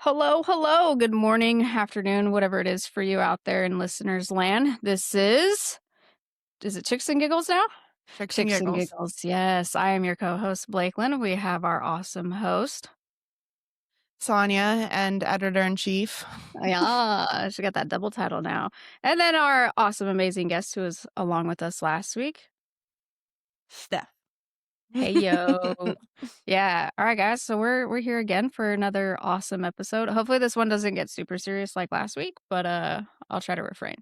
Hello, hello. Good morning, afternoon, whatever it is for you out there in listeners land. This is it Chicks and Giggles now? Chicks and Chicks and Giggles. Giggles. Yes, I am your co-host, Blakelyn. We have our awesome host. Sonia and editor-in-chief. Yeah, she got that double title now. And then our awesome, amazing guest who was along with us last week. Steph. Hey yo. Yeah. All right, guys. So we're here again for another awesome episode. Hopefully this one doesn't get super serious like last week, but I'll try to refrain.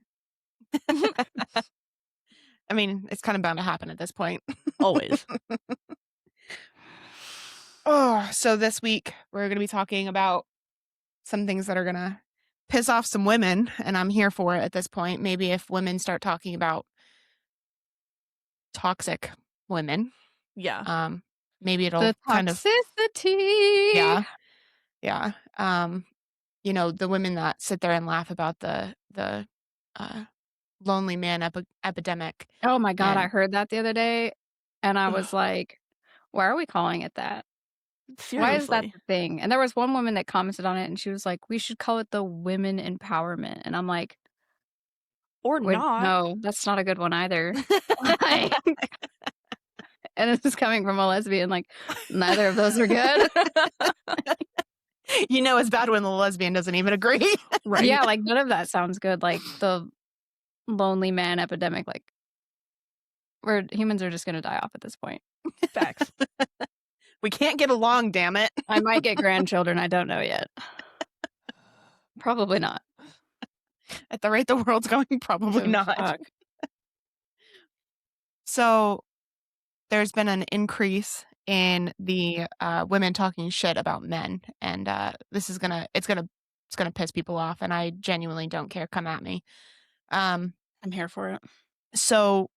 I mean, it's kind of bound to happen at this point. Always. So this week we're going to be talking about some things that are going to piss off some women, and I'm here for it at this point. Maybe if women start talking about toxic women, Yeah. maybe it'll The kind of, toxicity. yeah. The women that sit there and laugh about the lonely man epidemic. Oh my God, I And heard that the other day, and I was like, why are we calling it that? Why is that Seriously. the thing? And there was one woman that commented on it, and she was like, we should call it the women empowerment. And I'm like, Or wait, not. no, that's not a good one either. Like, and this is coming from a lesbian, like, neither of those are good. It's bad when the lesbian doesn't even agree. Right. Yeah, like, none of that sounds good. Like, the lonely man epidemic, like, humans are just going to die off at this point. Facts. We can't get along, damn it. I might get grandchildren. I don't know yet. Probably not. At the rate the world's going, probably Oh, not. fuck. So there's been an increase in the women talking shit about men, and this is gonna piss people off, and I genuinely don't care. Come at me. I'm here for it. So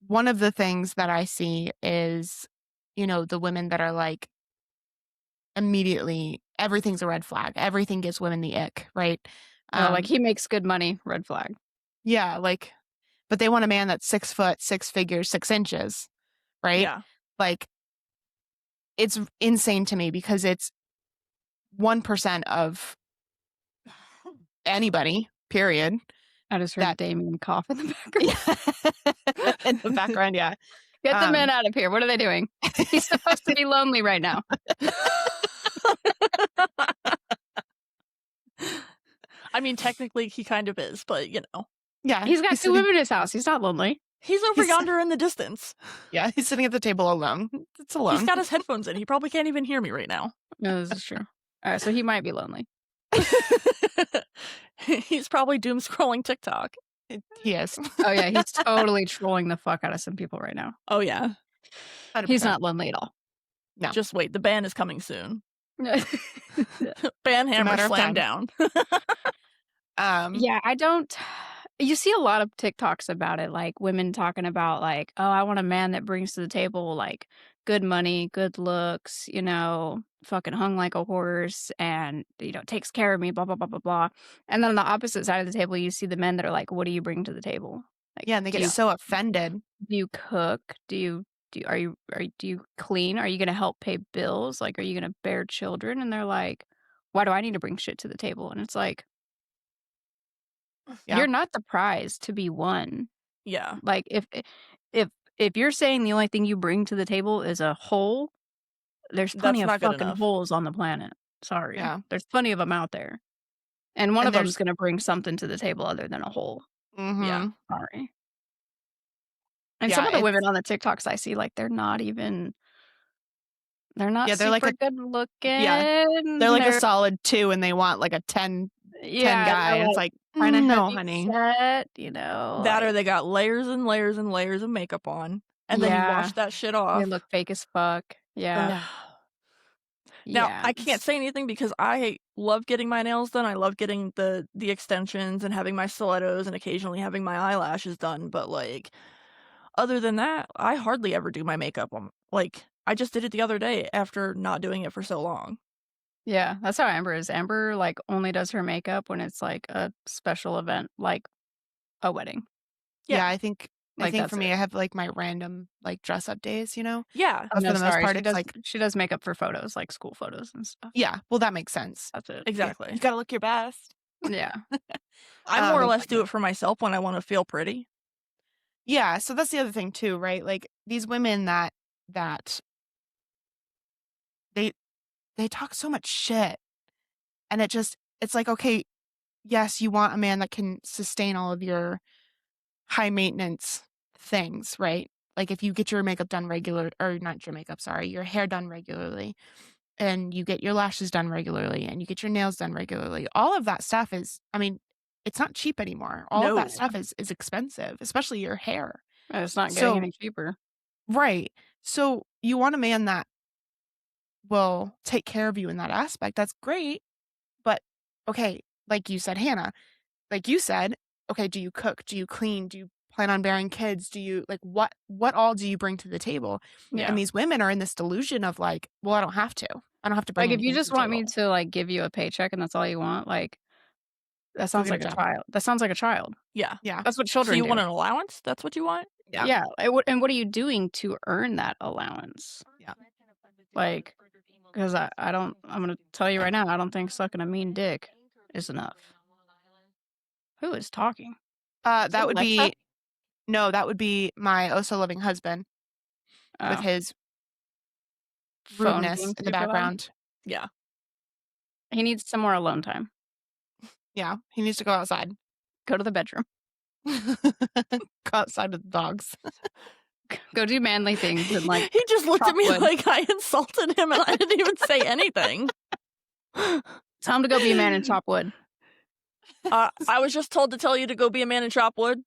one of the things that I see is, the women that are like, immediately everything's a red flag. Everything gives women the ick, right? Like, he makes good money, red flag. Yeah, like, but they want a man that's 6 foot, 6 figures, 6 inches, right? Yeah. Like, it's insane to me because it's 1% of anybody, period. I just heard That- Damien cough in the background. In the background, yeah. Get the men out of here. What are they doing? He's supposed to be lonely right now. I mean, technically he kind of is, but Yeah. He's got 2 women in his house. He's not lonely. He's over yonder in the distance. Yeah, he's sitting at the table alone. It's alone. He's got his headphones in. He probably can't even hear me right now. No, this is true. All right, so he might be lonely. He's probably doom scrolling TikTok. He is. Oh, yeah, he's totally trolling the fuck out of some people right now. Oh, yeah. 100%. He's not lonely at all. No. Just wait. The ban is coming soon. Yeah, Ban hammer matter of slam time. down. I don't... You see a lot of TikToks about it, like women talking about like, oh, I want a man that brings to the table like good money, good looks, fucking hung like a horse and, takes care of me, blah, blah, blah, blah, blah. And then on the opposite side of the table, you see the men that are like, what do you bring to the table? Like, Yeah, and they get so offended. do you cook? Do you clean? Are you going to help pay bills? Like, are you going to bear children? And they're like, why do I need to bring shit to the table? And it's like, Yeah. you're not the prize to be won. Yeah. Like if you're saying the only thing you bring to the table is a hole, there's plenty That's of not good fucking enough. holes on the planet. Sorry. Yeah. There's plenty of them out there. And one And of them there's- is going to bring something to the table other than a hole. Mhm. Yeah. Sorry. And Yeah, some of the it's- women on the TikToks I see, like, they're not they're super like a- good looking. They're like a solid 2 and they want like a 10 guy. And it's like, kind of no, heavy honey. set, That or they got layers and layers and layers of makeup on. And then you Yeah. wash that shit off. they look fake as fuck. Yeah. Now, Yeah. I can't say anything because I love getting my nails done. I love getting the extensions and having my stilettos and occasionally having my eyelashes done. But, like, other than that, I hardly ever do my makeup. Like, I just did it the other day after not doing it for so long. Yeah, that's how Amber is. Amber, like, only does her makeup when it's, like, a special event, like a wedding. Yeah, Yeah. I think I Like, think for that's me, it. I have, like, my random, like, dress up days, you know? Yeah, Oh, But for no, the most sorry, part, it's like she does makeup for photos, like school photos and stuff. yeah, well, that makes sense. That's it. Yeah, exactly. you gotta look your best. Yeah. I more or Things less like do that. it for myself when I wanna feel pretty. Yeah, so that's the other thing too, right? Like, these women that they they talk so much shit, and it's like, okay, yes, you want a man that can sustain all of your high maintenance things, right? Like, if you get your makeup done regular or not your makeup, sorry, your hair done regularly, and you get your lashes done regularly, and you get your nails done regularly, all of that stuff is I mean, it's not cheap anymore. All of that No. stuff is expensive, especially your hair. And it's not getting So any cheaper. right. So, you want a man that will take care of you in that aspect, that's great, but, okay, like you said, Hannah, like you said, okay, do you cook? Do you clean? Do you plan on bearing kids? Do you like, what all do you bring to the table? Yeah. And these women are in this delusion of like, "Well, I don't have to. I don't have to bring Like, if you anything to just the want table. me to, like, give you a paycheck and that's all you want, like, that Go sounds get a like a job." child. That sounds like a child. Yeah. Yeah. That's what So children you do. want an allowance? That's what you want? Yeah. Yeah, and what are you doing to earn that allowance? Yeah. Like, 'cause I don't I'm gonna tell you right now, I don't think sucking a mean dick is enough. Who is talking? Is that That would Alexa? be no, that would be my oh so loving husband with Oh, his phone rudeness being in the super loud? background. Yeah. He needs some more alone time. Yeah, he needs to go outside. Go to the bedroom. Go outside with the dogs. Go do manly things and, like, He just looked chop at me wood. like I insulted him and I didn't even say anything. Tell him to go be a man and chop wood. I was just told to tell you to go be a man and chop wood.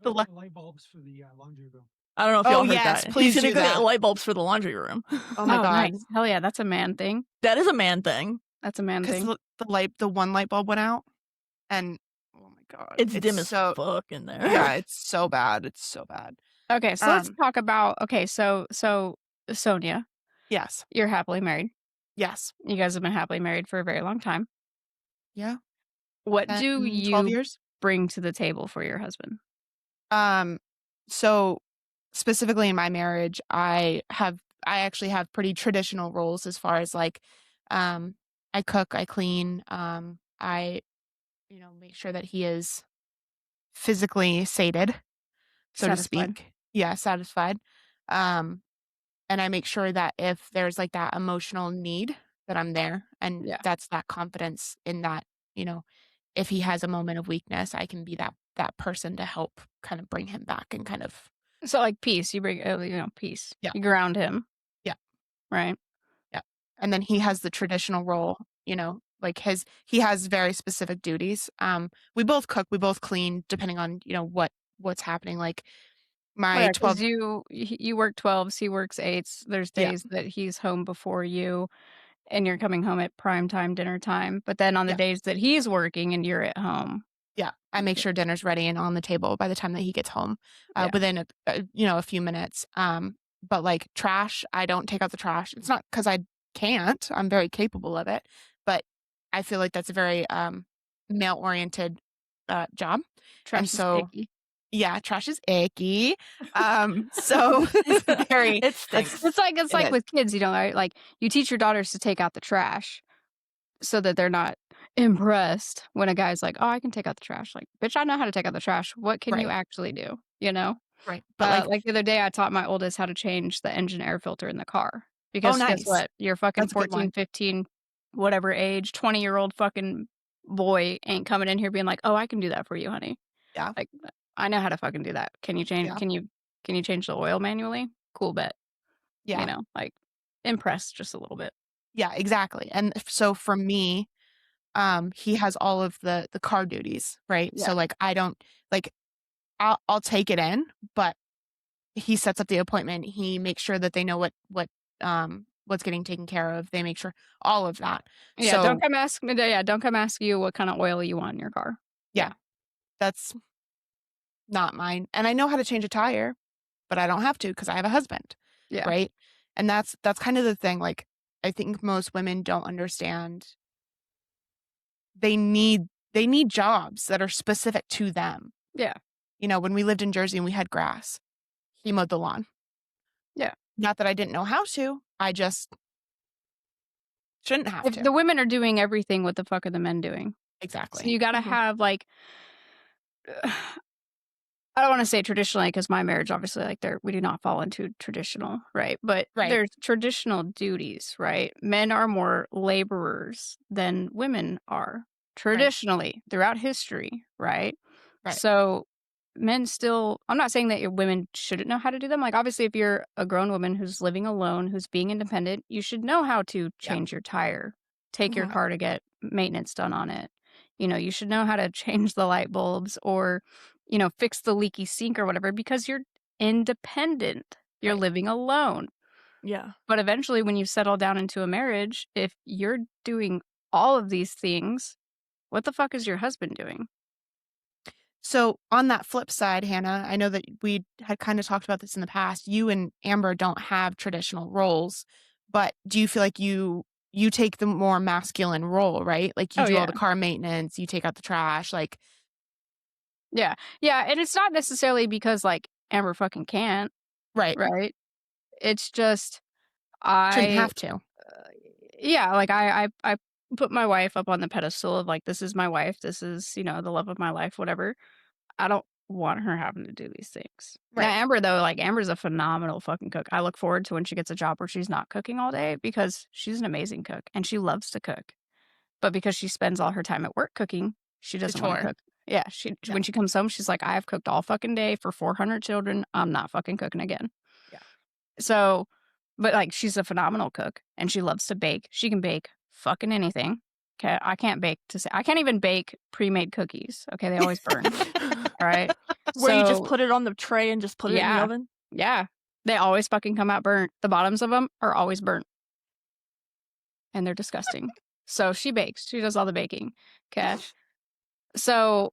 The li light bulbs for the laundry room. I don't know if Oh, y'all heard yes, that. please He's gonna do go get that. light bulbs for the laundry room. Oh my god. Nice. Hell yeah, that's a man thing. That is a man thing. That's a man 'Cause thing. the one light bulb went out, and oh my god, It's dim as so fuck in there. yeah, it's so bad, it's so bad. Okay, so let's Um, talk about so Sonia, yes, you're happily married. yes, You guys have been happily married for a very long time. yeah, What 10, do 12 you years. bring to the table for your husband? Um, so specifically in my marriage, I actually have pretty traditional roles as far as like, um, I cook, I clean, I, make sure that he is physically sated, so to Satisfied. speak. Yeah, satisfied. Um, and I make sure that if there's like that emotional need that I'm there and Yeah. that's that confidence in that, you know, if he has a moment of weakness, I can be that person to help kind of bring him back and kind of So, like, peace, you bring, peace. yeah, You ground him, yeah, right? yeah. And then he has the traditional role, like he has very specific duties. We both cook, we both clean, depending on, what's happening. Like Well, my yeah, 'cause 12 you work 12s, he works 8s. There's yeah, days that he's home before you, and you're coming home at prime time, dinner time, but then on the yeah, days that he's working and you're at home, yeah. I make sure dinner's ready and on the table by the time that he gets home, yeah. within a few minutes. But like trash, I don't take out the trash. It's not because I can't. I'm very capable of it, but I feel like that's a very male oriented job, and Trash is so icky. yeah, trash is icky. So it's very It that's stinks. It's it like is. with kids, right? Like, you teach your daughters to take out the trash so that they're not impressed when a guy's like, "Oh, I can take out the trash." Like, "Bitch, I know how to take out the trash. What can you Right, actually do?" You know? right. But like, Like the other day, I taught my oldest how to change the engine air filter in the car oh, because guess nice. what? Your fucking That's a good 14, one. 15, whatever age, 20-year-old fucking boy ain't coming in here being like, "Oh, I can do that for you, honey." Yeah, Like, I know how to fucking do that. Can you change yeah, can you change the oil manually? Cool bet. yeah, Like, impress just a little bit. yeah. Exactly. And so for me, he has all of the car duties, right? Yeah. So like I don't like I'll take it in, but he sets up the appointment. He makes sure that they know what's getting taken care of. They make sure all of that. Yeah, So don't come ask you what kinda oil you want in your car. yeah, Yeah. that's not mine. And I know how to change a tire, but I don't have to because I have a husband, Yeah. right? And that's kind of the thing. Like I think most women don't understand they need they need jobs that are specific to them. Yeah. You know, when we lived in Jersey and we had grass, he mowed the lawn. Yeah. Not that I didn't know how to. I just shouldn't have If to. the women are doing everything, what the fuck are the men doing? So Exactly. you gotta have, like I don't wanna say traditionally, because my marriage, obviously, like, we do not fall into traditional, right? But Right. there's traditional duties, right? Men are more laborers than women are, traditionally, throughout history, right? Right. So, men still I'm not saying that your women shouldn't know how to do them, like, obviously, if you're a grown woman who's living alone, who's being independent, you should know how to change your tire, take your Mhm. car to get maintenance done on it. You know, you should know how to change the light bulbs or, you know, fix the leaky sink or whatever because you're independent. You're Right. living alone. Yeah. But eventually, when you settle down into a marriage, if you're doing all of these things, what the fuck is your husband doing? So on that flip side, Hannah, I know that we had kind of talked about this in the past. You and Amber don't have traditional roles, but do you feel like you take the more masculine role, right? Like you Oh, do all yeah. the car maintenance, you take out the trash, like Yeah. Yeah, and it's not necessarily because, like, Amber fucking can't, right. right? It's just Shouldn't I have to. yeah, like, I put my wife up on the pedestal of, like, this is my wife, this is, you know, the love of my life, whatever. I don't want her having to do these things. Now, Right. Amber, though, like, Amber's a phenomenal fucking cook. I look forward to when she gets a job where she's not cooking all day because she's an amazing cook, and she loves to cook. But because she spends all her time at work cooking, she The doesn't wanna chore. cook. Yeah, Yeah. when she comes home, she's like, "I have cooked all fucking day for 400 children. I'm not fucking cooking again." Yeah. So but, like, she's a phenomenal cook, and she loves to bake. She can bake fucking anything. Okay, I can't bake to say I can't even bake pre-made cookies, okay? They always burn, alright? Where you just So put it on the tray and just put it in the yeah, oven? yeah. They always fucking come out burnt. The bottoms of them are always burnt, and they're disgusting. So she bakes. She does all the baking, 'kay? So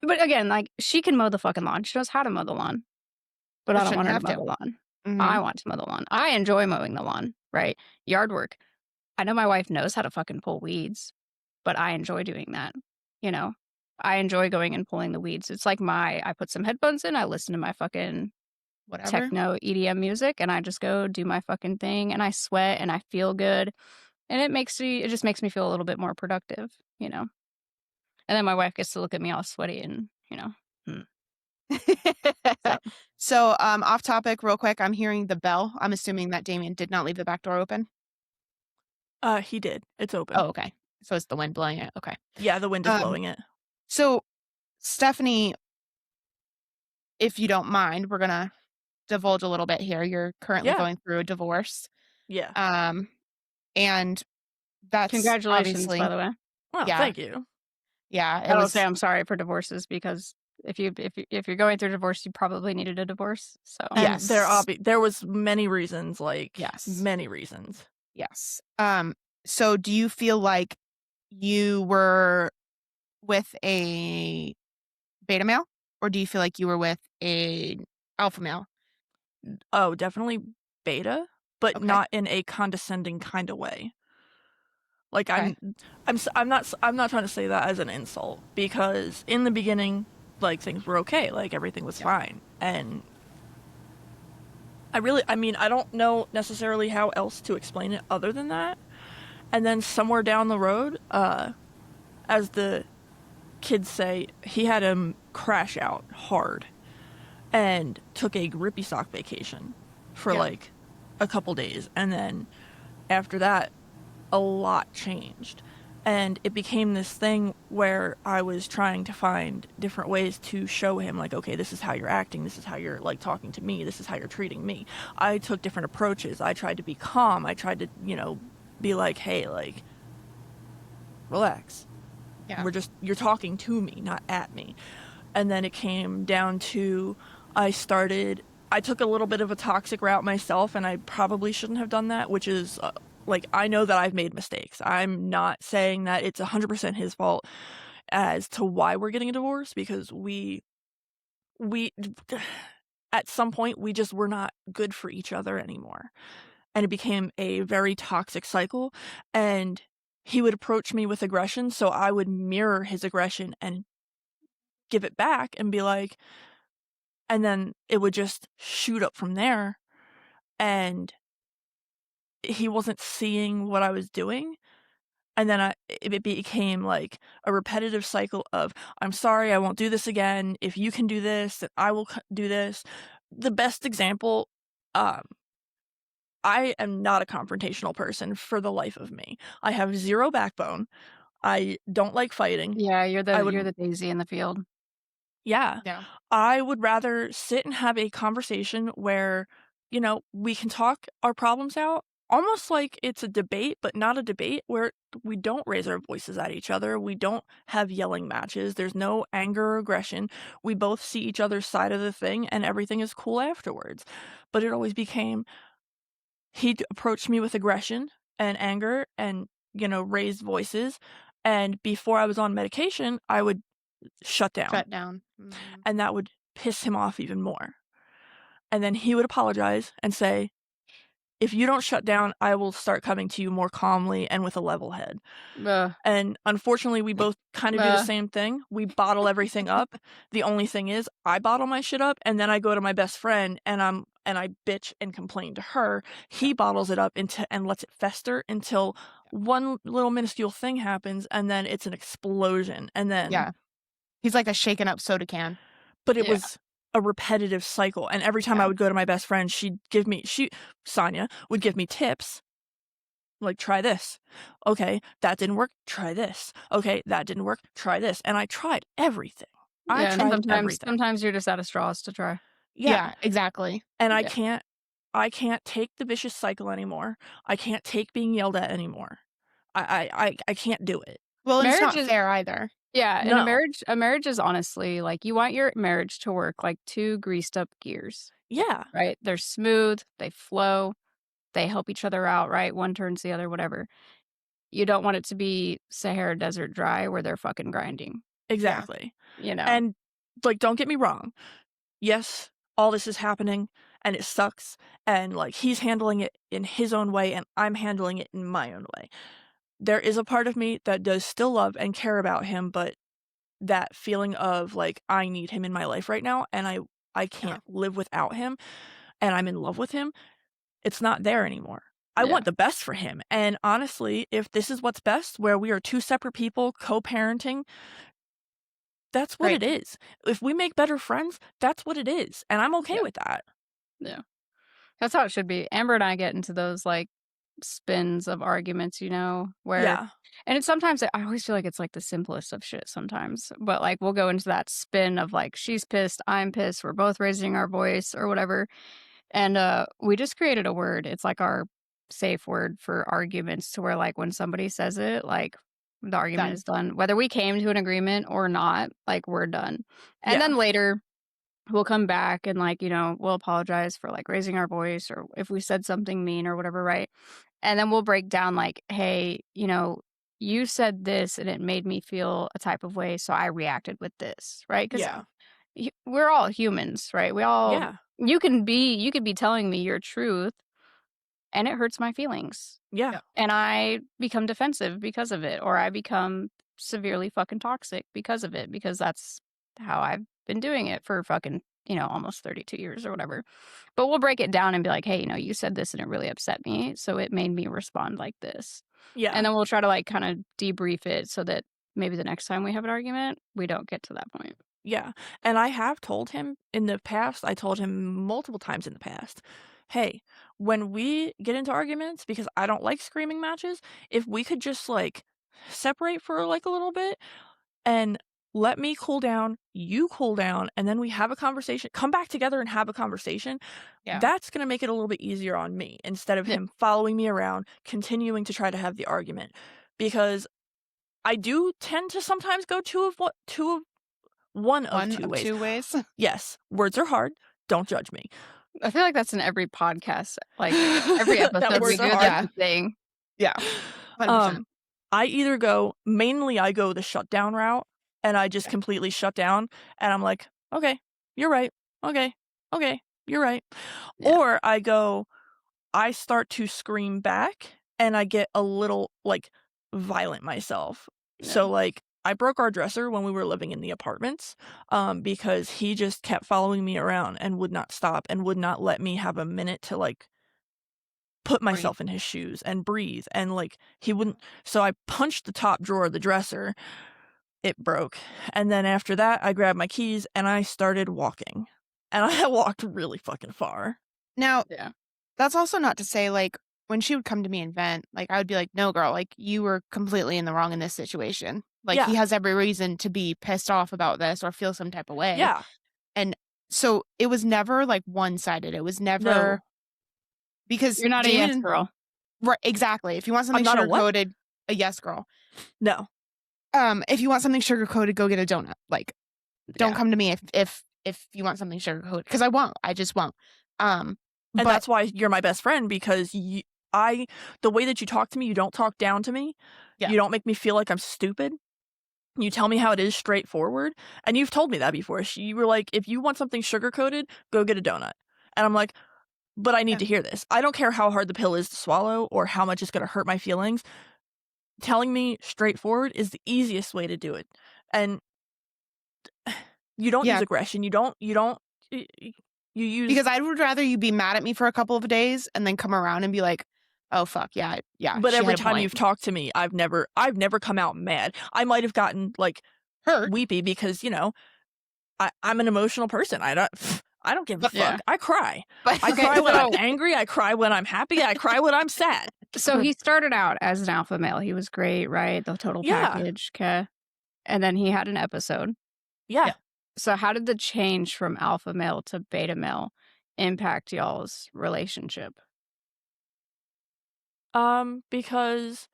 but again, like, she can mow the fucking lawn. She knows how to mow the lawn, but But I don't shouldn't want her to have mow to. the lawn. Mhm. I want to mow the lawn. I enjoy mowing the lawn, right? Yard work. I know my wife knows how to fucking pull weeds, but I enjoy doing that, you know? I enjoy going and pulling the weeds. It's like I put some headphones in, I listen to my fucking Whatever. techno EDM music, and I just go do my fucking thing, and I sweat, and I feel good, and it just makes me feel a little bit more productive, you know? And then my wife gets to look at me all sweaty and, you know, hmm, so So, off topic real quick, I'm hearing the bell. I'm assuming that Damien did not leave the back door open? He did. It's open. Oh, okay. So it's the wind blowing it. Okay. Yeah, the wind is Um, blowing it. So, Stephanie, if you don't mind, we're gonna divulge a little bit here. You're currently Yeah. going through a divorce. Yeah. And that's congratulations, by obviously the way. Oh, yeah. thank you. Yeah, I don't say I'm sorry for divorces because if you're going through divorce, you probably needed a divorce, so And Yes. there was many reasons, like Yes. many reasons. Yes. So do you feel like you were with a beta male, or do you feel like you were with a alpha male? Oh, definitely beta, but Okay. not in a condescending kind of way. Like Okay. I'm not trying to say that as an insult because in the beginning, like things were okay, like everything was fine, and I mean, I don't know necessarily how else to explain it other than that. And then somewhere down the road, as the kids say, he had him crash out hard and took a grippy sock vacation for Yeah. like a couple days. And then after that, a lot changed. And it became this thing where I was trying to find different ways to show him, like, okay, this is how you're acting, this is how you're, like, talking to me, this is how you're treating me. I took different approaches. I tried to be calm. I tried to, you know, be like, hey, like, relax. Yeah. You're talking to me, not at me. And then it came down to, I took a little bit of a toxic route myself, and I probably shouldn't have done that, which is, like, I know that I've made mistakes. I'm not saying that it's 100% his fault as to why we're getting a divorce, because we at some point, we just were not good for each other anymore. And it became a very toxic cycle. And he would approach me with aggression, so I would mirror his aggression and give it back and be like, and then it would just shoot up from there, and he wasn't seeing what I was doing. And then it became like a repetitive cycle of, I'm sorry, I won't do this again. If you can do this, then I will do this. The best example, I am not a confrontational person for the life of me. I have zero backbone. I don't like fighting. Yeah, you're I the would, daisy in the field. yeah, Yeah. I would rather sit and have a conversation where, we can talk our problems out, almost like it's a debate, but not a debate, where we don't raise our voices at each other. We don't have yelling matches. There's no anger or aggression. We both see each other's side of the thing, and everything is cool afterwards. But it always became, he'd approach me with aggression and anger and, raised voices. And before I was on medication, I would shut down. Shut down. Mhm. And that would piss him off even more. And then he would apologize and say, if you don't shut down, I will start coming to you more calmly and with a level head. Ugh. And unfortunately, we both kind of do the Uh. same thing. We bottle everything up. The only thing is, I bottle my shit up, and then I go to my best friend and I bitch and complain to her. He bottles it up and lets it fester until one little minuscule thing happens, and then it's an explosion. And then Yeah. He's like a shaken up soda can. But it Yeah. was a repetitive cycle. And every time I Yeah. would go to my best friend, Sonia would give me tips. Like, try this. Okay, that didn't work. Try this. Okay, that didn't work. Try this. And I tried everything. I Yeah, and tried everything. sometimes you're just out of straws to try. Yeah. Exactly. And Yeah. I can't take the vicious cycle anymore. I can't take being yelled at anymore. I can't do it. Well, and it's Marriage not is fair either. Yeah, and No. a marriage is honestly, like, you want your marriage to work like 2 greased up gears, Yeah. right? They're smooth, they flow, they help each other out, right? One turns the other, whatever. You don't want it to be Sahara Desert dry where they're fucking grinding, Exactly. you know? And, like, don't get me wrong. Yes, all this is happening and it sucks, and, like, he's handling it in his own way and I'm handling it in my own way. There is a part of me that does still love and care about him, but that feeling of, like, I need him in my life right now and I can't live without him, and I'm in love with him, it's not there anymore. I Yeah. want the best for him, and honestly, if this is what's best, where we are 2 separate people co-parenting, that's what Right. it is. If we make better friends, that's what it is, and I'm okay Yeah. with that. Yeah. That's how it should be. Amber and I get into those, like, spins of arguments, where Yeah. and it's sometimes I always feel like it's, like, the simplest of shit sometimes, but, like, we'll go into that spin of, like, she's pissed, I'm pissed, we're both raising our voice or whatever, and, we just created a word. It's, like, our safe word for arguments to where, like, when somebody says it, like, the argument Done. is done. Whether we came to an agreement or not, like, we're done. And Yeah. then later we'll come back and, like, we'll apologize for, like, raising our voice or if we said something mean or whatever, right? And then we'll break down, like, hey, you said this and it made me feel a type of way, so I reacted with this, right? Because Yeah. we're all humans, right? Yeah. You could be telling me your truth and it hurts my feelings. Yeah. And I become defensive because of it, or I become severely fucking toxic because of it, because that's how I've been doing it for fucking, almost 32 years or whatever. But we'll break it down and be like, hey, you said this and it really upset me, so it made me respond like this. Yeah. And then we'll try to, like, kind of debrief it so that maybe the next time we have an argument, we don't get to that point. Yeah. And I have told him in the past, I told him multiple times in the past, hey, when we get into arguments, because I don't like screaming matches, if we could just, like, separate for, like, a little bit and let me cool down, you cool down, and then we have a conversation, come back together and have a conversation, Yeah. that's going to make it a little bit easier on me instead of Yeah. him following me around, continuing to try to have the argument. Because I do tend to sometimes go one of two ways. 2 ways. Yes, words are hard. Don't judge me. I feel like that's in every podcast, like, every episode That we words do are hard. that thing. Yeah. 100%. I either go the shutdown route, and I just completely shut down, and I'm like, okay, you're right. Okay, you're right. Yeah. Or I start to scream back, and I get a little, like, violent myself. Yeah. So, like, I broke our dresser when we were living in the apartments, because he just kept following me around and would not stop and would not let me have a minute to, like, put Breathe. myself in his shoes and breathe, and, like, he wouldn't. So I punched the top drawer of the dresser, it broke, and then after that, I grabbed my keys and I started walking, and I walked really fucking far. Now, Yeah. that's also not to say, like, when she would come to me and vent, like, I would be like, no, girl, like, you were completely in the wrong in this situation. Like, he Yeah. has every reason to be pissed off about this or feel some type of way. Yeah. And so it was never, like, one-sided. It was never No. because You're not a yes girl. Right, exactly. If you want something not a what? sugar-coated, a yes girl. No. If you want something sugar-coated, go get a donut. Like, don't Yeah. come to me if you want something sugar-coated, because I won't. I just won't. And But that's why you're my best friend, because the way that you talk to me, you don't talk down to me. Yeah. You don't make me feel like I'm stupid. You tell me how it is straightforward. And you've told me that before. You were like, if you want something sugar-coated, go get a donut. And I'm like, but I need Yeah. to hear this. I don't care how hard the pill is to swallow or how much it's going to hurt my feelings. Telling me straightforward is the easiest way to do it. And you don't Yeah. use aggression. You use... because I would rather you be mad at me for a couple of days and then come around and be like, oh, fuck, yeah. But she every had a time point. you've talked to me, I've never come out mad. I might have gotten, like, hurt. weepy because, I'm an emotional person. I don't give a fuck. Yeah. I cry. But I cry when I'm so- angry. I cry when I'm happy. I cry when I'm sad. So he started out as an alpha male. He was great, right? The total Yeah. package. Okay. And then he had an episode. Yeah. Yeah. So how did the change from alpha male to beta male impact y'all's relationship? Because,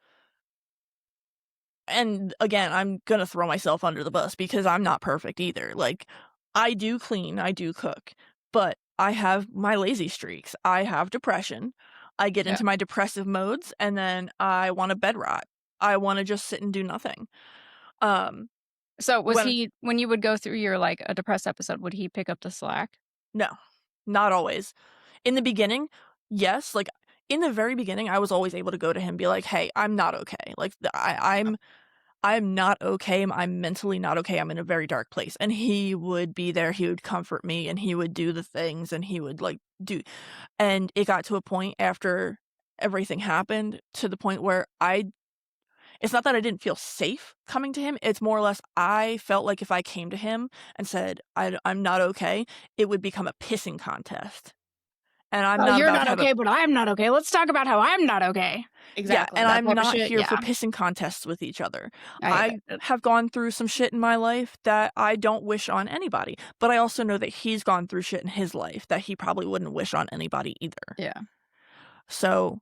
and again, I'm gonna throw myself under the bus because I'm not perfect either. Like, I do clean, I do cook, but I have my lazy streaks. I have depression. I get Yeah. into my depressive modes, and then I want to bed rot. I want to just sit and do nothing. So was When- he, when you would go through your, like, a depressed episode, would he pick up the slack? No, not always. In the beginning, yes. Like, in the very beginning, I was always able to go to him and be like, hey, I'm not okay. Like, I'm not okay. I'm mentally not okay. I'm in a very dark place. And he would be there. He would comfort me and he would do the things and he would, like, do. And it got to a point after everything happened to the point where it's not that I didn't feel safe coming to him. It's more or less I felt like if I came to him and said, I'm not okay, it would become a pissing contest. And I'm not you're about not to have okay, but I'm not okay. Let's talk about how I'm not okay. exactly. Yeah, and that I'm type of not shit, here yeah. for pissing contests with each other. I I have gone through some shit in my life that I don't wish on anybody, but I also know that he's gone through shit in his life that he probably wouldn't wish on anybody either. Yeah. So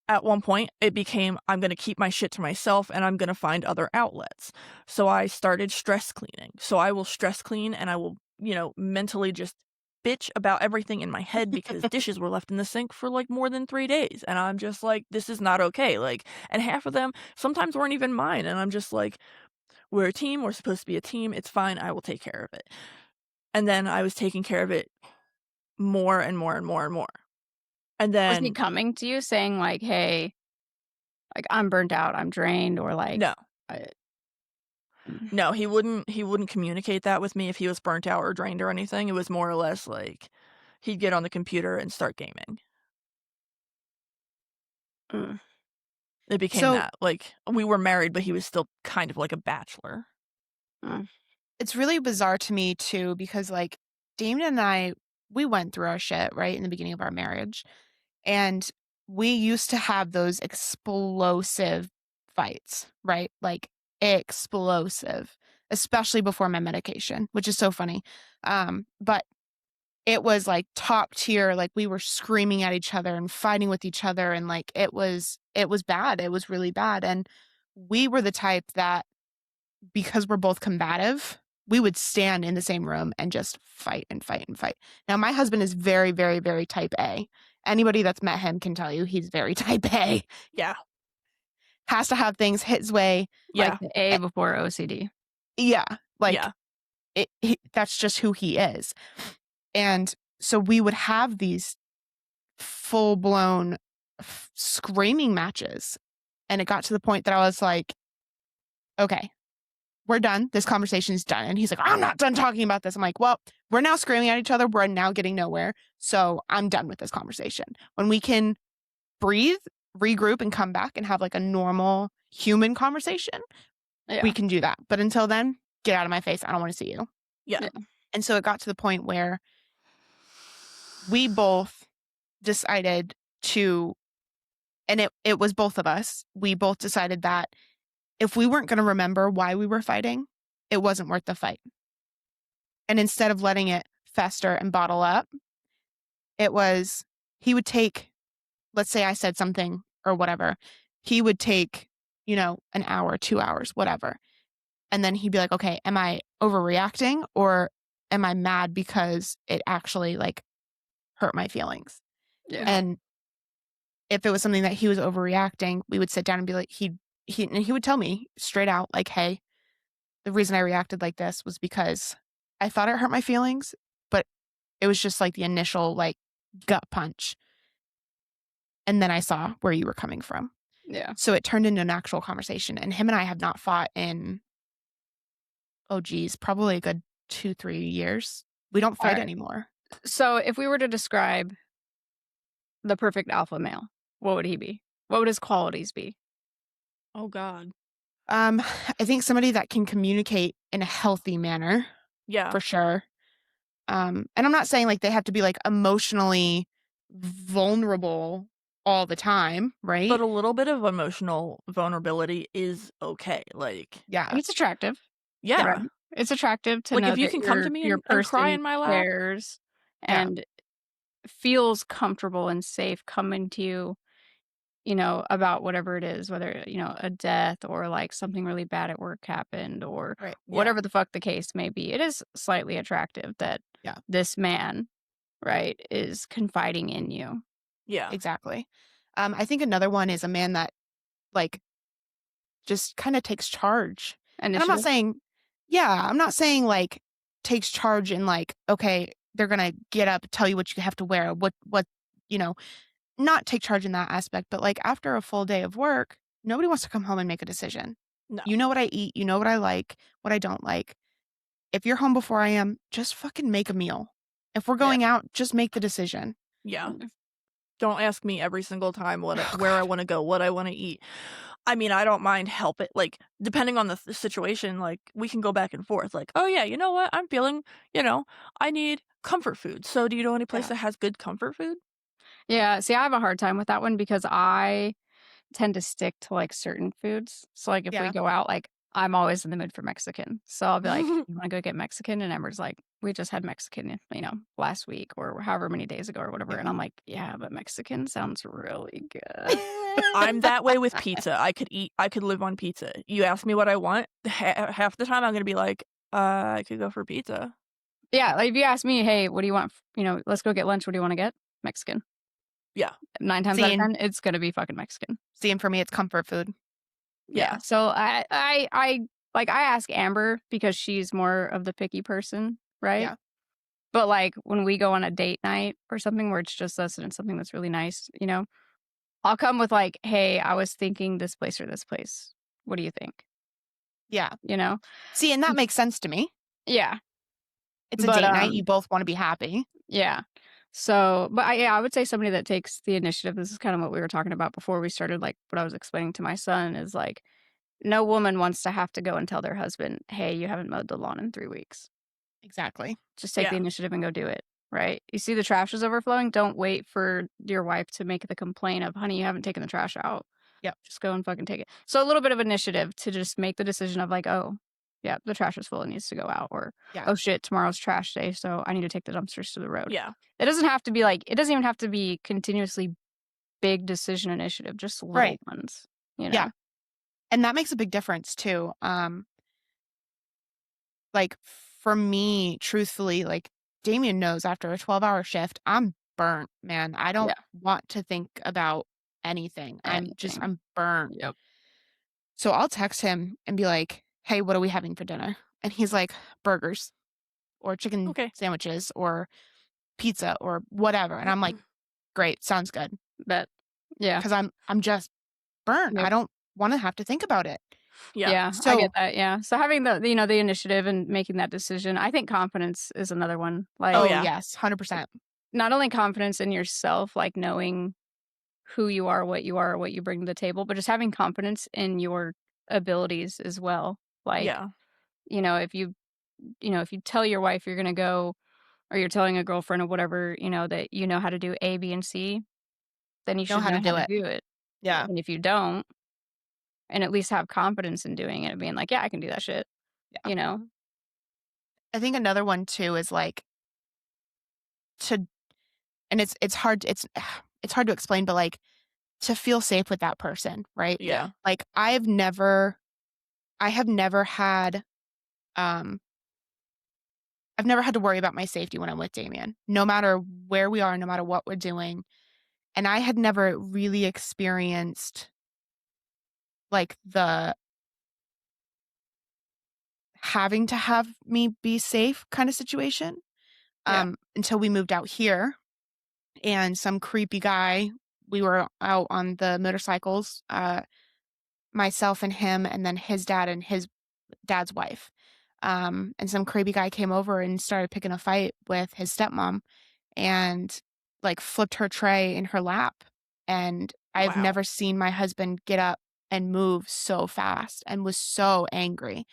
at one point, it became, I'm going to keep my shit to myself and I'm going to find other outlets. So I started stress cleaning. So I will stress clean and I will, mentally just bitch about everything in my head because dishes were left in the sink for, like, more than 3 days. And I'm just like, this is not okay. Like, and half of them sometimes weren't even mine. And I'm just like, we're a team. We're supposed to be a team. It's fine. I will take care of it. And then I was taking care of it more and more and more and more. And Was he then, coming to you saying, like, hey, like, I'm burnt out, I'm drained, or like, no. I- No, he wouldn't communicate that with me if he was burnt out or drained or anything. It was more or less like he'd get on the computer and start gaming. Mm. It became So- that. Like, we were married, but he was still kind of like a bachelor. It's really bizarre to me too, because, like, Damien and I, we went through our shit right in the beginning of our marriage, and we used to have those explosive fights, right? Like, explosive, especially before my medication, which is so funny. But it was like top tier. Like, we were screaming at each other and fighting with each other, and, like, it was bad. It was really bad. And we were the type that, because we're both combative, we would stand in the same room and just fight and fight and fight. Now, my husband is very, very, very type A. Anybody that's met him can tell you he's very type A. Yeah. Has to have things his way. Yeah. like the A before OCD. Yeah. Like, yeah. that's just who he is. And so we would have these full-blown screaming matches. And it got to the point that I was like, okay, we're done. This conversation's done. And he's like, I'm not done talking about this. I'm like, well, we're now screaming at each other. We're now getting nowhere. So I'm done with this conversation. When we can breathe, regroup, and come back and have like a normal human conversation, we can do that. But until then, get out of my face. I don't want to see you. Yeah. And so it got to the point where we both decided to, and it was both of us, we both decided that if we weren't going to remember why we were fighting, it wasn't worth the fight. And instead of letting it fester and bottle up, it was, he would take, let's say I said something or whatever, he would take, an hour, 2 hours, whatever. And then he'd be like, okay, am I overreacting or am I mad because it actually like hurt my feelings? Yeah. And if it was something that he was overreacting, we would sit down and be like, he would tell me straight out, like, hey, the reason I reacted like this was because I thought it hurt my feelings, but it was just like the initial like gut punch. And then I saw where you were coming from. Yeah. So it turned into an actual conversation. And him and I have not fought in, probably a good 2-3 years. We don't fight anymore. So if we were to describe the perfect alpha male, what would he be? What would his qualities be? Oh God. I think somebody that can communicate in a healthy manner. Yeah. For sure. And I'm not saying like they have to be like emotionally vulnerable all the time, right? But a little bit of emotional vulnerability is okay. Like, yeah, It's attractive. yeah. Right. It's attractive to Like, know if you that can come to me your and person cry in my lap. cares and feels comfortable and safe coming to you, about whatever it is, whether, a death or like something really bad at work happened or right. whatever the fuck the case may be. It is slightly attractive that this man, right, is confiding in you. Yeah. Exactly. I think another one is a man that like just kind of takes charge. And I'm not saying like takes charge in like, okay, they're going to get up, tell you what you have to wear, what, not take charge in that aspect, but like after a full day of work, nobody wants to come home and make a decision. No. You know what I eat, you know what I like, what I don't like. If you're home before I am, just fucking make a meal. If we're going out, just make the decision. Yeah. Don't ask me every single time where I want to go, what I want to eat. I mean, I don't mind help it. Like, depending on the situation, like, we can go back and forth. Like, oh, yeah, you know what? I'm feeling, I need comfort food. So do you know any place that has good comfort food? Yeah. See, I have a hard time with that one because I tend to stick to like certain foods. So like if we go out, like I'm always in the mood for Mexican. So I'll be like, you want to go get Mexican? And Amber's like, we just had Mexican, last week or however many days ago or whatever. Yeah. And I'm like, yeah, but Mexican sounds really good. I'm that way with pizza. I could live on pizza. You ask me what I want, half the time I'm going to be like, I could go for pizza. Yeah. Like if you ask me, hey, what do you want? Let's go get lunch. What do you want to get? Mexican. Yeah. 9 times out of 10, it's going to be fucking Mexican. See, and for me, it's comfort food. Yeah. So I ask Amber because she's more of the picky person, right? Yeah. But like when we go on a date night or something where it's just us and it's something that's really nice, I'll come with like, hey, I was thinking this place or this place. What do you think? Yeah. See, and that makes sense to me. Yeah. It's a date night. You both want to be happy. Yeah. So, but I would say somebody that takes the initiative. This is kind of what we were talking about before we started, like what I was explaining to my son is like, no woman wants to have to go and tell their husband, hey, you haven't mowed the lawn in 3 weeks. Exactly. Just take the initiative and go do it, right? You see the trash is overflowing? Don't wait for your wife to make the complaint of, honey, you haven't taken the trash out. Yep. Just go and fucking take it. So a little bit of initiative to just make the decision of like, oh, yeah, the trash is full. It needs to go out. Or, oh shit, tomorrow's trash day. So I need to take the dumpsters to the road. Yeah. It doesn't have to be like, it doesn't even have to be continuously big decision initiative, just little ones, Yeah. And that makes a big difference too. Like for me, truthfully, like Damien knows after a 12-hour shift, I'm burnt, man. I don't want to think about anything. I'm burnt. Yep. So I'll text him and be like, hey, what are we having for dinner? And he's like, burgers or chicken sandwiches or pizza or whatever. And I'm like, great, sounds good. But yeah, because I'm just burnt. Yep. wanna have to think about it. Yeah. Yeah, I So get that, yeah. So having the initiative and making that decision, I think confidence is another one. Like, Oh, oh, yeah. yes, 100%. not only confidence in yourself, like knowing who you are, what you bring to the table, but just having confidence in your abilities as well. Like, Yeah. if you tell your wife you're gonna go, or you're telling a girlfriend or whatever, that you know how to do A, B, and C, then you Know should how to know how do to it. do it. Yeah. And if you don't, and at least have confidence in doing it, being like, yeah, I can do that shit, Yeah. you know? I think another one too is, like, to and it's hard it's hard to explain, but, like, to feel safe with that person, right? Yeah. Like, I have never had, um I've never had to worry about my safety when I'm with Damien, no matter where we are, no matter what we're doing, and I had never really experienced, like, the having to have me be safe kinda situation, Yeah. until we moved out here, and some creepy guy we were out on the motorcycles, myself and him, and then his dad and his dad's wife, and some creepy guy came over and started picking a fight with his stepmom and, like, flipped her tray in her lap, and I've Wow. never seen my husband get up and move so fast and was so angry.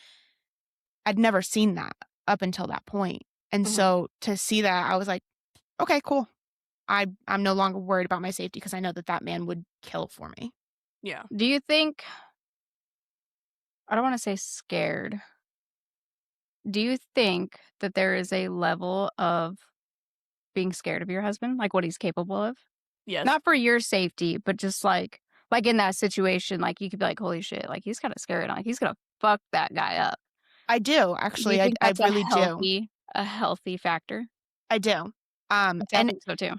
I'd never seen that up until that point, and Mhm. so to see that, I was like, "Okay, cool. I'm no longer worried about my safety because I know that that man would kill for me." Yeah. Do you think, I don't wanna say scared, do you think that there is a level of being scared of your husband, like what he's capable of? Yes. Not for your safety, but just like in that situation, like you could be like, "Holy shit, like he's kinda scary, like he's gonna fuck that guy up." I do, Do you actually, think I that's really do. a healthy factor? I do. See, I think so too.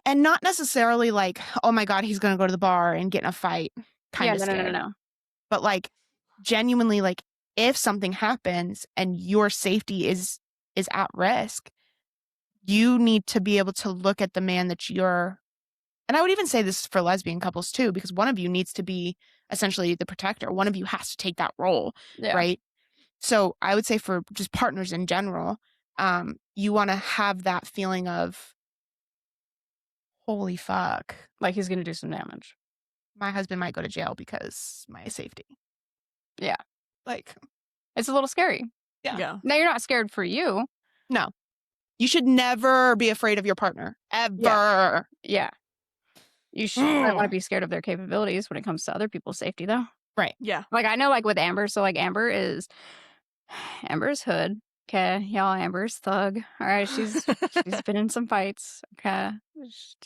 And not necessarily like, "Oh my god, he's gonna go to the bar and get in a fight," Yeah, kinda no, scared, no. but, like, genuinely, like, if something happens and your safety is at risk, you need to be able to look at the man that you're and I would even say this for lesbian couples too, because one of you needs to be essentially the protector. One of you has to take that role, Yeah, right? So I would say for just partners in general, you wanna have that feeling of, "Holy fuck, like he's gonna do some damage. my husband might go to jail because my safety." Yeah, Like, it's a little scary. yeah. Yeah. Now you're not scared for you. No. You should never be afraid of your partner, Yeah, ever. yeah. You shouldn't wanna be scared of their capabilities when it comes to other people's safety, though. Right. Yeah. Like, I know, like, with Amber, so, like, Amber's hood, 'kay? Y'all, Amber's thug, alright? She's been in some fights, okay?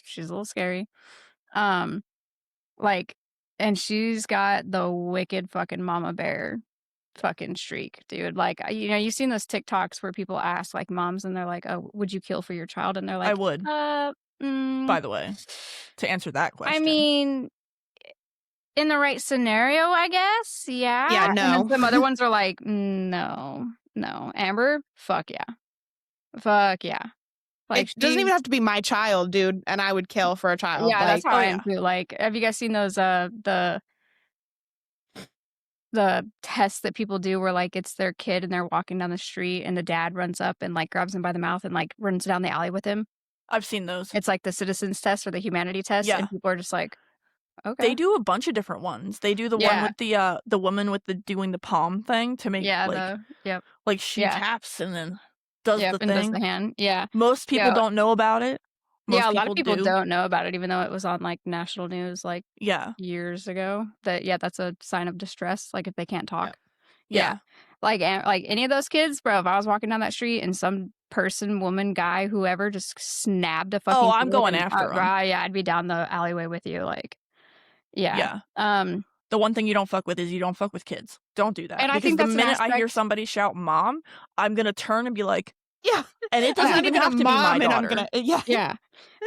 She's a little scary. Um, like, and she's got the wicked fucking mama bear fucking streak, dude. Like, you've seen those TikToks where people ask, like, moms, and they're like, "Oh, would you kill for your child?" And they're I like, would, mm, by the way, to answer that I question. mean, in the right scenario, I guess, Yeah, yeah." And then no. some other ones are like, "No, no. Amber? Fuck yeah. Fuck yeah." Like, It doesn't even have to be my child, dude, and I would kill for a child, yeah, that's like how Oh, I am yeah. too. Like, have you guys seen those, the tests that people do where, like, it's their kid and they're walking down the street and the dad runs up and, like, grabs him by the mouth and, like, runs down the alley with him? I've seen those. It's like the citizens test or the humanity test, Yeah. and people are just like, They "Okay." do a bunch of different ones. They do the one Yeah. with the woman with the doing the palm thing to make, Yeah, yep, like, she yeah, taps and then does yep, the and does the thing. hand, yeah. Most people Yeah, don't know about it. yeah, Most a lot of people people do. don't know about it even though it was on, like, national news, like, Yeah. years ago, that's a sign of distress, like, if they can't Yeah. talk. Yeah. Yeah. Like, any of those kids, bro, if I was walking down that street and some person, woman, guy, whoever just snapped a Oh, fucking I'm kid going and, after 'em. yeah, I'd be down the alleyway with you, like, yeah. Yeah. The one thing you don't fuck with is you don't fuck with kids. Don't do that. And I Because think the that's an minute I hear aspect, somebody shout "mom," I'm gonna turn and be like, Yeah. and it I'm doesn't gonna even get a have to be my mom and I'm daughter. gonna yeah. yeah,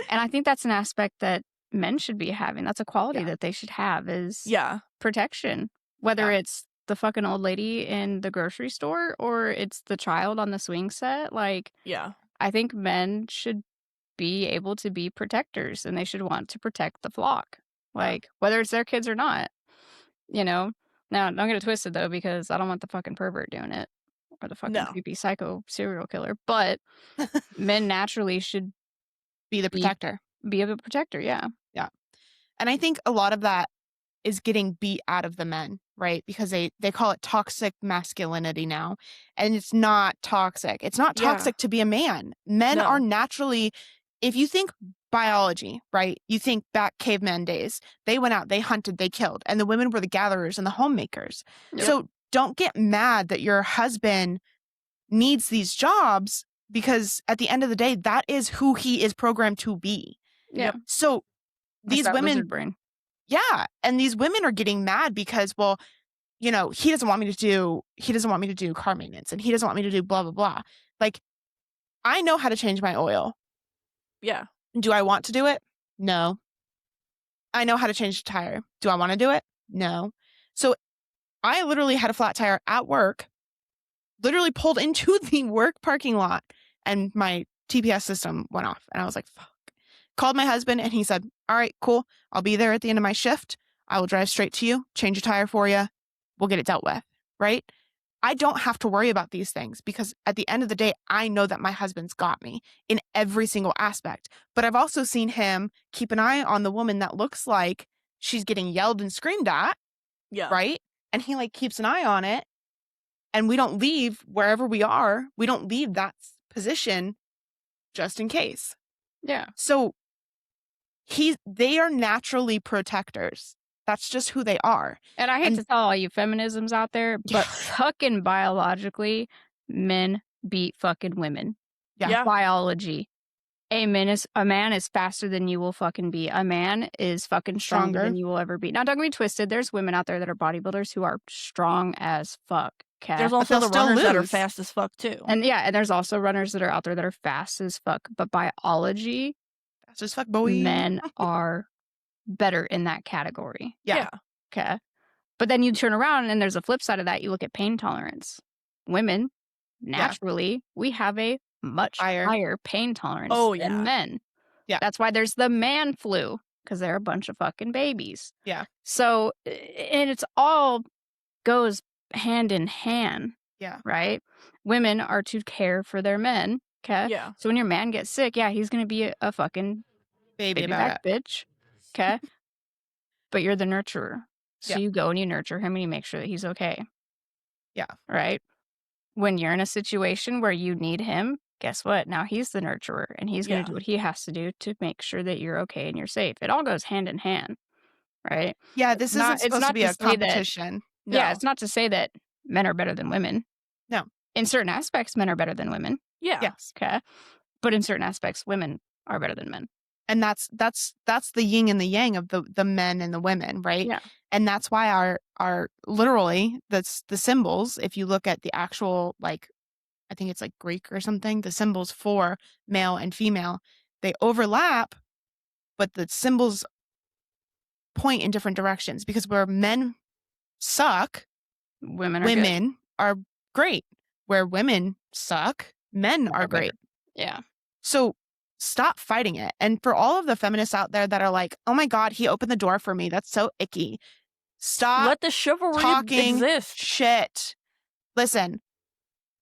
and I think that's an aspect that men should be having. That's a quality Yeah. that they should have is Yeah. protection, whether Yeah. it's the fucking old lady in the grocery store or it's the child on the swing set, like, Yeah. I think men should be able to be protectors and they should want to protect the flock, Yeah. like, whether it's their kids or not. you know? Now, don't get it twisted, though, because I don't want the fucking pervert doing it or the fucking No. creepy psycho serial killer, but men naturally should Be the be protector. be a protector, yeah. Yeah. And I think a lot of that is getting beat out of the men, right? Because they call it toxic masculinity now, and it's not toxic. It's not Yeah. toxic to be a man. Men are No. naturally, if you think biology, right? You think back caveman days. They went out, they hunted, they killed, and the women were the gatherers and the homemakers. Yep. So don't get mad that your husband needs these jobs, because at the end of the day, that is who he is programmed to be. Yeah. Yep. So That's these that women, lizard brain. yeah, and these women are getting mad because, well, he doesn't want me to do car maintenance, and he doesn't want me to do blah blah blah. Like, I know how to change my oil. Yeah. Do I want to do it? No. I know how to change the tire. Do I want to do it? No. So I literally had a flat tire at work, literally pulled into the work parking lot, and my TPS system went off, and I was like, fuck. Called my husband, and he said, all right, cool. I'll be there at the end of my shift. I will drive straight to you, change a tire for you. We'll get it dealt with, right? I don't have to worry about these things, because at the end of the day, I know that my husband's got me in every single aspect. But I've also seen him keep an eye on the woman that looks like she's getting yelled and screamed at, Yeah. right? And he keeps an eye on it. And we don't leave wherever we are. We don't leave that position just in case. Yeah. So they are naturally protectors. That's just who they are. And I hate to tell all you feminisms out there, but fucking biologically, men beat fucking women. Yeah. Biology. A man is faster than you will fucking be. A man is fucking stronger than you will ever be. Now, don't get me twisted. There's women out there that are bodybuilders who are strong as fuck. Okay? There's also the runners that are fast as fuck too. And there's also runners that are out there that are fast as fuck. But biology, fast as fuck, boy. Men are better in that category. Yeah. Okay. But then you turn around and there's a flip side of that. You look at pain tolerance. Women, naturally, we have a much higher pain tolerance than men. Yeah. That's why there's the man flu, because they're a bunch of fucking babies. Yeah. So, and it's all goes hand in hand. Yeah. Right? Women are to care for their men. Okay. Yeah. So when your man gets sick, he's going to be a fucking baby back bitch. Okay. But you're the nurturer. So Yeah. you go and you nurture him and you make sure that he's okay. Yeah. Right? When you're in a situation where you need him, guess what? Now he's the nurturer and he's going to do what he has to do to make sure that you're okay and you're safe. It all goes hand in hand. Right? Yeah, this isn't supposed to be a competition. Yeah, it's not to say that men are better than women. No. In certain aspects, men are better than women. Yeah. Yes. Okay. But in certain aspects, women are better than men. And that's the yin and the yang of the men and the women, right? Yeah. And that's why our literally, that's the symbols, if you look at the actual, I think it's Greek or something, the symbols for male and female, they overlap, but the symbols point in different directions, because where men suck, women are great. Where women suck, men are great. Yeah. So stop fighting it. And for all of the feminists out there that are like, oh my God, he opened the door for me, that's so icky. Stop. Let the chivalry talking exist. Shit. Listen,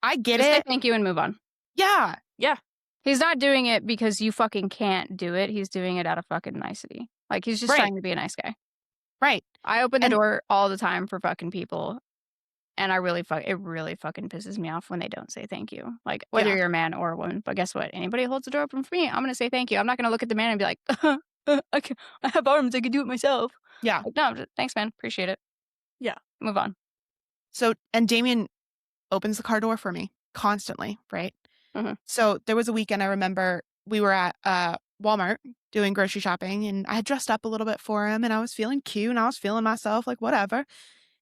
I get Just it. say thank you and move on. Yeah. Yeah. He's not doing it because you fucking can't do it. He's doing it out of fucking nicety. He's just trying to be a nice guy. Right. I open the door all the time for fucking people. And it really fucking pisses me off when they don't say thank you. Whether you're a man or a woman. But guess what? Anybody who holds the door open for me, I'm going to say thank you. I'm not going to look at the man and be like, I have arms. I can do it myself. Yeah. No, thanks, man. Appreciate it. Yeah. Move on. So, and Damien opens the car door for me constantly, right? Mm-hmm. So there was a weekend, I remember we were at Walmart doing grocery shopping, and I had dressed up a little bit for him, and I was feeling cute, and I was feeling myself, whatever.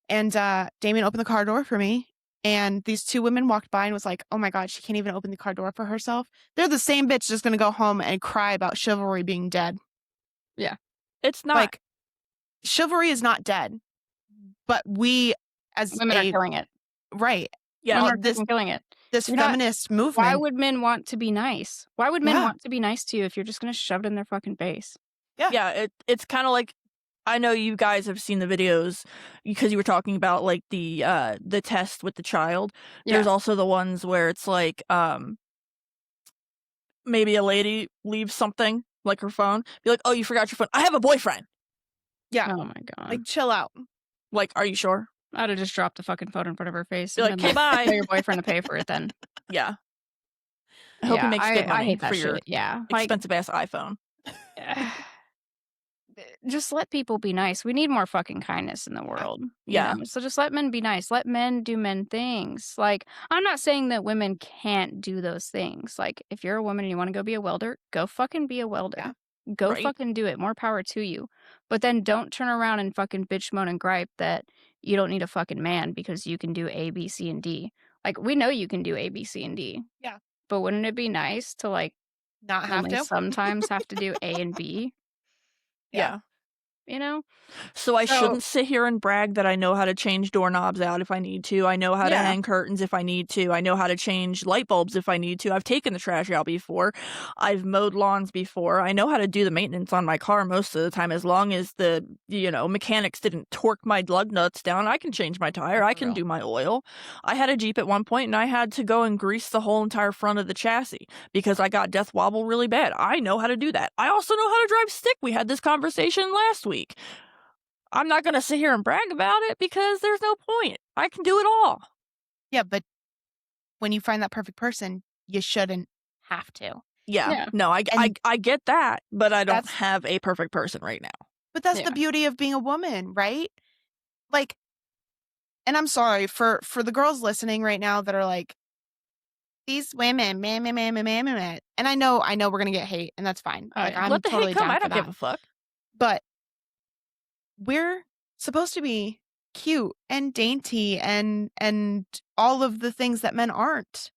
And Damien opened the car door for me, and these two women walked by and was like, oh my God, she can't even open the car door for herself. They're the same bitch just going to go home and cry about chivalry being dead. Yeah. It's not. Chivalry is not dead, but we as women are killing it. Right. Yeah. Women are killing it. This feminist movement. Why would men want to be nice? Why would men want to be nice to you if you're just going to shove it in their fucking face? Yeah. Yeah. It's kind of like I know you guys have seen the videos because you were talking about, like, the test with the child. There's Yeah. also the ones where it's like, maybe a lady leaves something, like her phone, be like, "Oh, you forgot your phone." "I have a boyfriend." Yeah. Oh my god. Like, chill out. Like, "Are you sure?" I'd have just dropped the fucking phone in front of her face Be and like, been "'Kay, like, bye." "Tell your boyfriend to pay for it then." Yeah. I hope he Yeah, makes good I money hate for that your shit, yeah. Like, expensive-ass iPhone. just let people be nice. We need more fucking kindness in the world, you Yeah. know? So just let men be nice. Let men do men things. Like, I'm not saying that women can't do those things. Like, if you're a woman and you wanna go be a welder, go fucking be a welder. Yeah. Go Right. fucking do it. More power to you. But then don't turn around and fucking bitch, moan, and gripe that you don't need a fucking man because you can do A, B, C, and D. Like, we know you can do A, B, C, and D. Yeah. But wouldn't it be nice to, like, Not have only to. sometimes have to do A and B, Yeah. you know? So I So shouldn't sit here and brag that I know how to change doorknobs out if I need to. I know how to Yeah. hang curtains if I need to. I know how to change light bulbs if I need to. I've taken the trash out before. I've mowed lawns before. I know how to do the maintenance on my car most of the time as long as the, mechanics didn't torque my lug nuts down. I can change my tire. Oh, I for can real. do my oil. I had a Jeep at one point and I had to go and grease the whole entire front of the chassis because I got death wobble really bad. I know how to do that. I also know how to drive stick. We had this conversation last week. I'm not gonna sit here and brag about it because there's no point. I can do it all. Yeah, but when you find that perfect person, you shouldn't have to. Yeah. Yeah. No, And I get that, but I don't that's have a perfect person right now. but that's Yeah. the beauty of being a woman, right? Like, and I'm sorry for the girls listening right now that are like, these women, man, man, man, man, man, man, man. And I know we're gonna get hate, and that's fine. Oh, Like, yeah. I'm Let the hate totally come. down I for don't give that. a fuck. But we're supposed to be cute and dainty and all of the things that men aren't.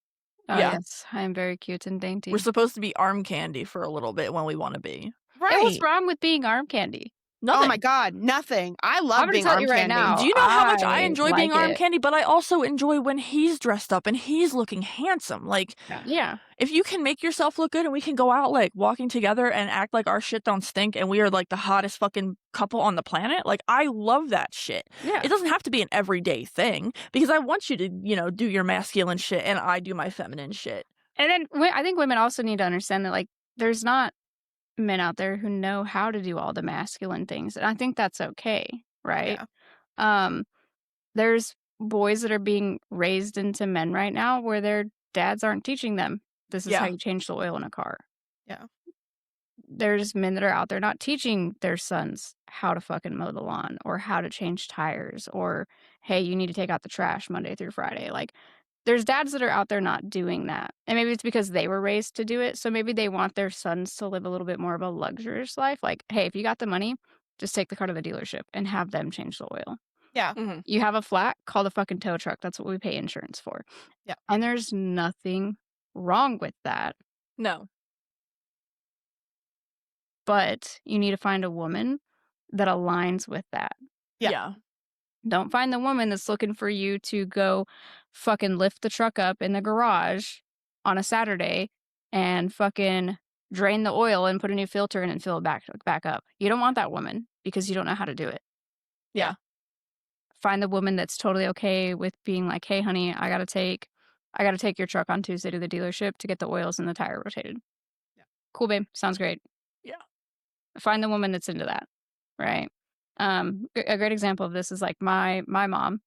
Oh, Yeah. yes. I am very cute and dainty. We're supposed to be arm candy for a little bit when we want to be. Hey, what's Right. wrong with being arm candy? Nothing. Oh my god, nothing. I I'm love gonna being tell arm you right candy. now, Do you know how much I I enjoy being like arm it. candy? But I also enjoy when he's dressed up and he's looking handsome. Like, Yeah. if you can make yourself look good and we can go out, like, walking together and act like our shit don't stink and we are, like, the hottest fucking couple on the planet, like, I love that shit. Yeah. It doesn't have to be an everyday thing because I want you to, do your masculine shit and I do my feminine shit. And then I think women also need to understand that, like, there's not men out there who know how to do all the masculine things, and I think that's okay, right? Yeah. There's boys that are being raised into men right now where their dads aren't teaching them, "This is how Yeah. you change the oil in a car." Yeah. There's men that are out there not teaching their sons how to fucking mow the lawn or how to change tires or, "Hey, you need to take out the trash Monday through Friday." Like, there's dads that are out there not doing that, and maybe it's because they were raised to do it, so maybe they want their sons to live a little bit more of a luxurious life, like, "Hey, if you got the money, just take the car to the dealership and have them change the oil. Yeah. Mhm. You have a flat, call the fucking tow truck, that's what we pay insurance for." Yeah. And there's nothing wrong with that, No. but you need to find a woman that aligns with that. Yeah. Yeah. Don't find the woman that's looking for you to go fucking lift the truck up in the garage on a Saturday and fucking drain the oil and put a new filter in and fill it back up. You don't want that woman because you don't know how to do it. Yeah. Find the woman that's totally okay with being like, "Hey, honey, I gotta take your truck on Tuesday to the dealership to get the oils and the tire rotated." Yeah. Cool, babe. Sounds great. Yeah. Find the woman that's into that, right? A great example of this is like my mom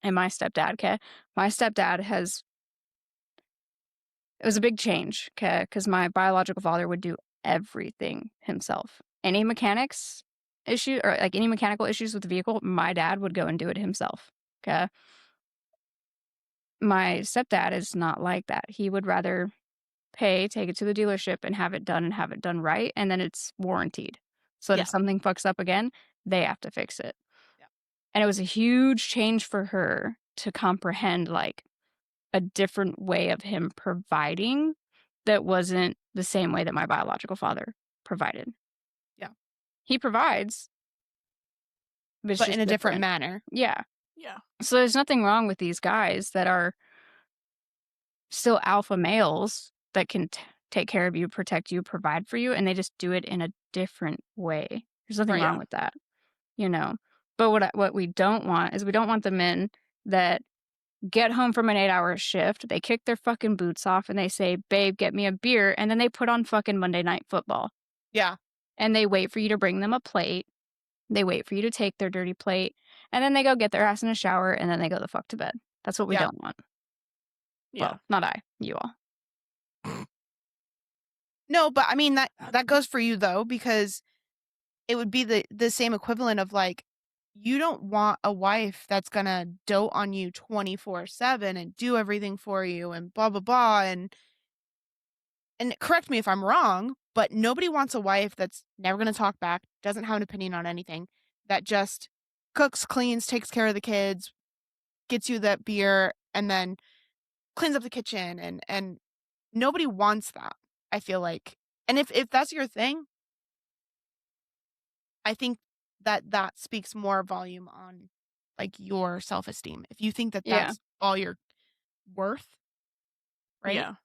and my stepdad. Okay, my stepdad it was a big change. Okay, because my biological father would do everything himself. Any mechanics issue or like any mechanical issues with the vehicle, my dad would go and do it himself. Okay, my stepdad is not like that. He would rather take it to the dealership and have it done right, and then it's warranted. So that Yeah. if something fucks up again, they have to fix it. Yeah. And it was a huge change for her to comprehend, like, a different way of him providing that wasn't the same way that my biological father provided. Yeah. He provides, but it's But just in a different different. manner. Yeah. Yeah. So there's nothing wrong with these guys that are still alpha males that can take care of you, protect you, provide for you, and they just do it in a different way. There's nothing Right. wrong Yeah. with that. you know? But what we don't want is we don't want the men that get home from an 8-hour shift, they kick their fucking boots off, and they say, "Babe, get me a beer," and then they put on fucking Monday Night Football. Yeah. And they wait for you to bring them a plate. They wait for you to take their dirty plate, and then they go get their ass in a shower, and then they go the fuck to bed. That's what we Yeah. don't want. Yeah. Well, not I, you all. No, but I mean that goes for you though, because it would be the same equivalent of like, you don't want a wife that's gonna dote on you 24/7 and do everything for you and blah blah blah, and correct me if I'm wrong, but nobody wants a wife that's never gonna talk back, doesn't have an opinion on anything, that just cooks, cleans, takes care of the kids, gets you that beer, and then cleans up the kitchen, and nobody wants that, I feel like. And if that's your thing, I think that speaks more volume on, like, your self-esteem. If you think that Yeah. that's all you're worth, right? Yeah.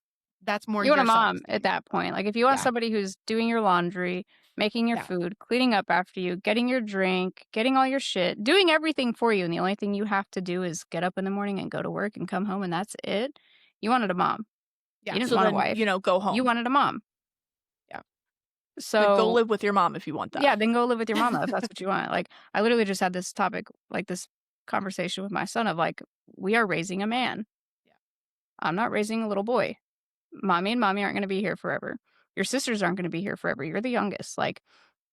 That's more You want your a mom self-esteem. at that point. Like, if you want Yeah. somebody who's doing your laundry, making your Yeah. food, cleaning up after you, getting your drink, getting all your shit, doing everything for you, and the only thing you have to do is get up in the morning and go to work and come home, and that's it, you wanted a mom. Yeah. You didn't So want a then, wife. go home. You wanted a mom. Yeah. So Then go live with your mom if you want that. Yeah, then go live with your mama if that's what you want. Like, I literally just had this topic, like this conversation with my son of like, we are raising a man. Yeah. I'm not raising a little boy. Mommy and mommy aren't going to be here forever. Your sisters aren't going to be here forever. You're the youngest. Like,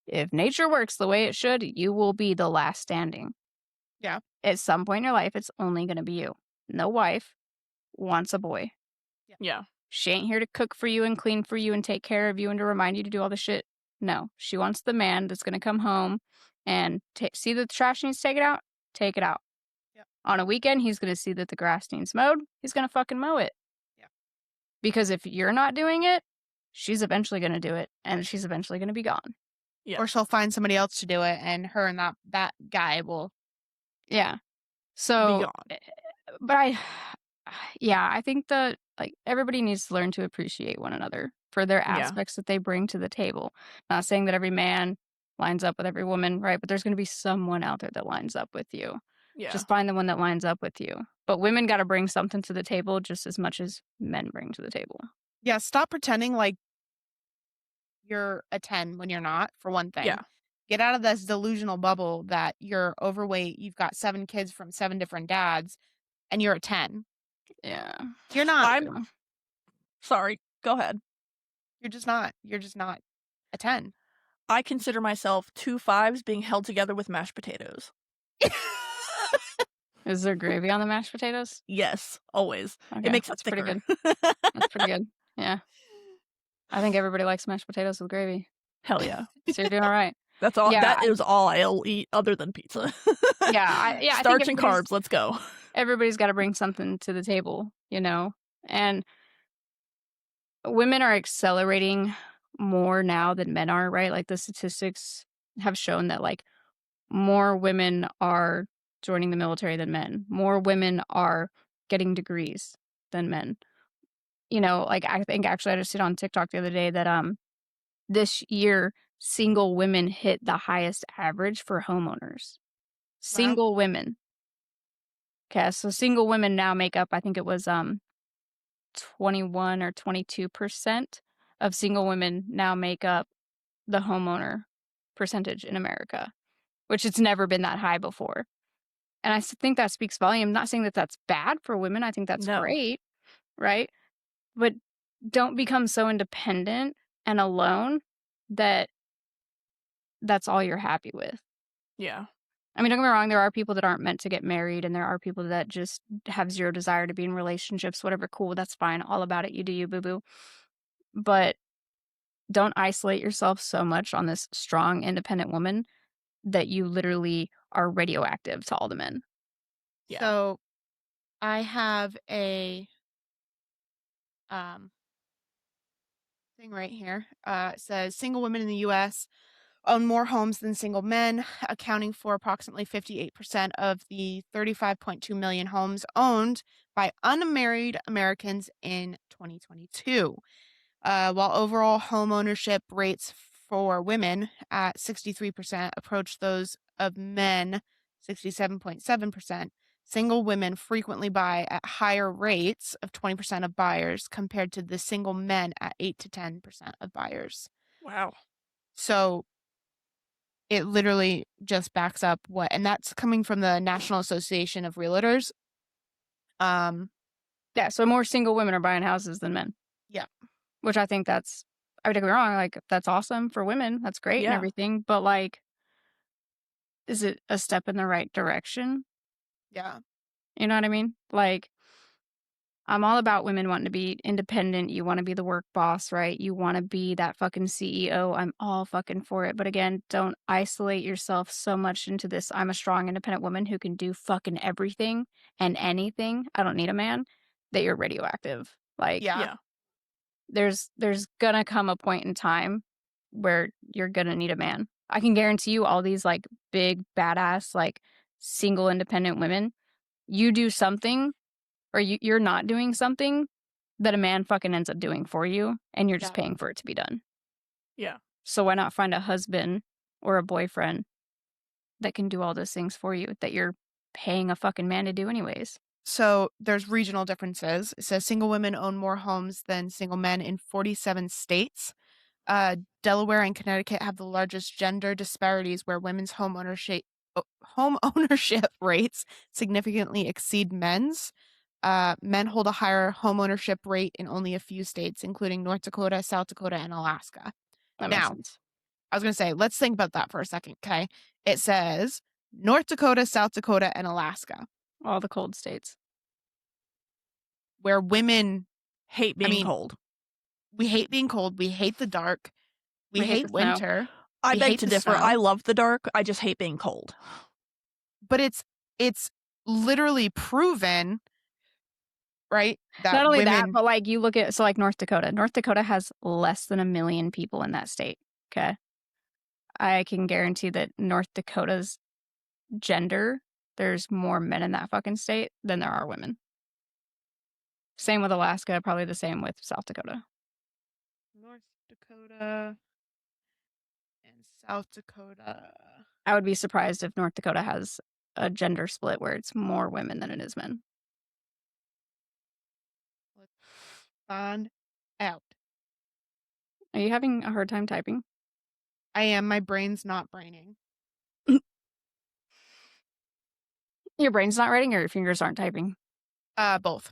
if nature works the way it should, you will be the last standing. Yeah. At some point in your life, it's only going to be you. No wife wants a boy. Yeah. She ain't here to cook for you and clean for you and take care of you and to remind you to do all the shit. No, she wants the man that's going to come home and see that the trash needs taken out, take it out. Yep. On a weekend, he's going to see that the grass needs mowed. He's going to fucking mow it. Yep. Because if you're not doing it, she's eventually going to do it, and she's eventually going to be gone. Yeah. Or she'll find somebody else to do it, and her and that guy will. Yeah. Be So, gone. but I think that like everybody needs to learn to appreciate one another for their Yeah. aspects that they bring to the table. Not saying that every man lines up with every woman, right? But there's going to be someone out there that lines up with you. Yeah. Just find the one that lines up with you. But women got to bring something to the table just as much as men bring to the table. Yeah, stop pretending like you're a 10 when you're not, for one thing. Yeah. Get out of this delusional bubble that you're overweight, you've got 7 kids from 7 different dads, and you're a 10. Yeah. You're not. I'm sorry. Go ahead. You're just not. You're just not a 10. I consider myself 2 5s being held together with mashed potatoes. Is there gravy on the mashed potatoes? Yes, always. Okay, It makes that's it thicker. pretty good. That's pretty good. Yeah. I think everybody likes mashed potatoes with gravy. Hell yeah. So you're doing all right. That's all. Yeah, That is all I'll eat other than pizza. I think Starch and everybody's- carbs. Let's go. Everybody's got to bring something to the table, you know? And women are accelerating more now than men are, right? Like the statistics have shown that like more women are joining the military than men. More women are getting degrees than men. You know, like I think actually I just seen on TikTok the other day that this year single women hit the highest average for homeowners. Single women. Okay, so single women now make up, I think it was 21 or 22% of single women now make up the homeowner percentage in America, which it's never been that high before. And I think that speaks volume. I'm not saying that that's bad for women. I think that's No. great, right? But don't become so independent and alone that that's all you're happy with. Yeah. I mean, don't get me wrong, there are people that aren't meant to get married, and there are people that just have zero desire to be in relationships, whatever, cool, that's fine. All about it. You do you, boo-boo. But don't isolate yourself so much on this strong, independent woman that you literally are radioactive to all the men. Yeah. So I have a thing right here. It says single women in the US own more homes than single men, accounting for approximately 58% of the 35.2 million homes owned by unmarried Americans in 2022. While overall home ownership rates for women at 63% approach those of men, 67.7%. Single women frequently buy at higher rates of 20% of buyers compared to the single men at 8 to 10% of buyers. Wow. So it literally just backs up what, and that's coming from the National Association of Realtors. Yeah, so more single women are buying houses than men. Yeah. Which I think that's, I mean, don't get me wrong, like, that's awesome for women. That's great and Yeah. everything. But, like, is it a step in the right direction? Yeah. You know what I mean? Like, I'm all about women wanting to be independent. You want to be the work boss, right? You want to be that fucking CEO. I'm all fucking for it. But again, don't isolate yourself so much into this. I'm a strong, independent woman who can do fucking everything and anything. I don't need a man. That you're radioactive. Like, Yeah. Yeah. there's gonna come a point in time where you're gonna need a man. I can guarantee you all these like big badass like single independent women, you do something or you're not doing something that a man fucking ends up doing for you and you're just Yeah. paying for it to be done. Yeah. So why not find a husband or a boyfriend that can do all those things for you that you're paying a fucking man to do anyways? So there's regional differences. It says single women own more homes than single men in 47 states. Delaware and Connecticut have the largest gender disparities where women's home ownership rates significantly exceed men's. Men hold a higher home ownership rate in only a few states, including North Dakota, South Dakota, and Alaska. That makes Now, sense. I was going to say, let's think about that for a second, okay? It says North Dakota, South Dakota, and Alaska, All the cold states. where women, Hate being mean, cold. we hate being cold, we hate the dark, we We hate hate the snow. winter. I we beg hate to the differ. snow. I love the dark. I just hate being cold. But it's literally proven, right? That Not only that, women, but like you look at, so like North Dakota. North Dakota has less than 1 million people in that state. Okay. I can guarantee that North Dakota's gender, there's more men in that fucking state than there are women. Same with Alaska, probably the same with South Dakota. North Dakota and South Dakota. I would be surprised if North Dakota has a gender split where it's more women than it is men. Let's find out. Are you having a hard time typing? I am. My brain's not braining. Your brain's not writing or your fingers aren't typing? Both.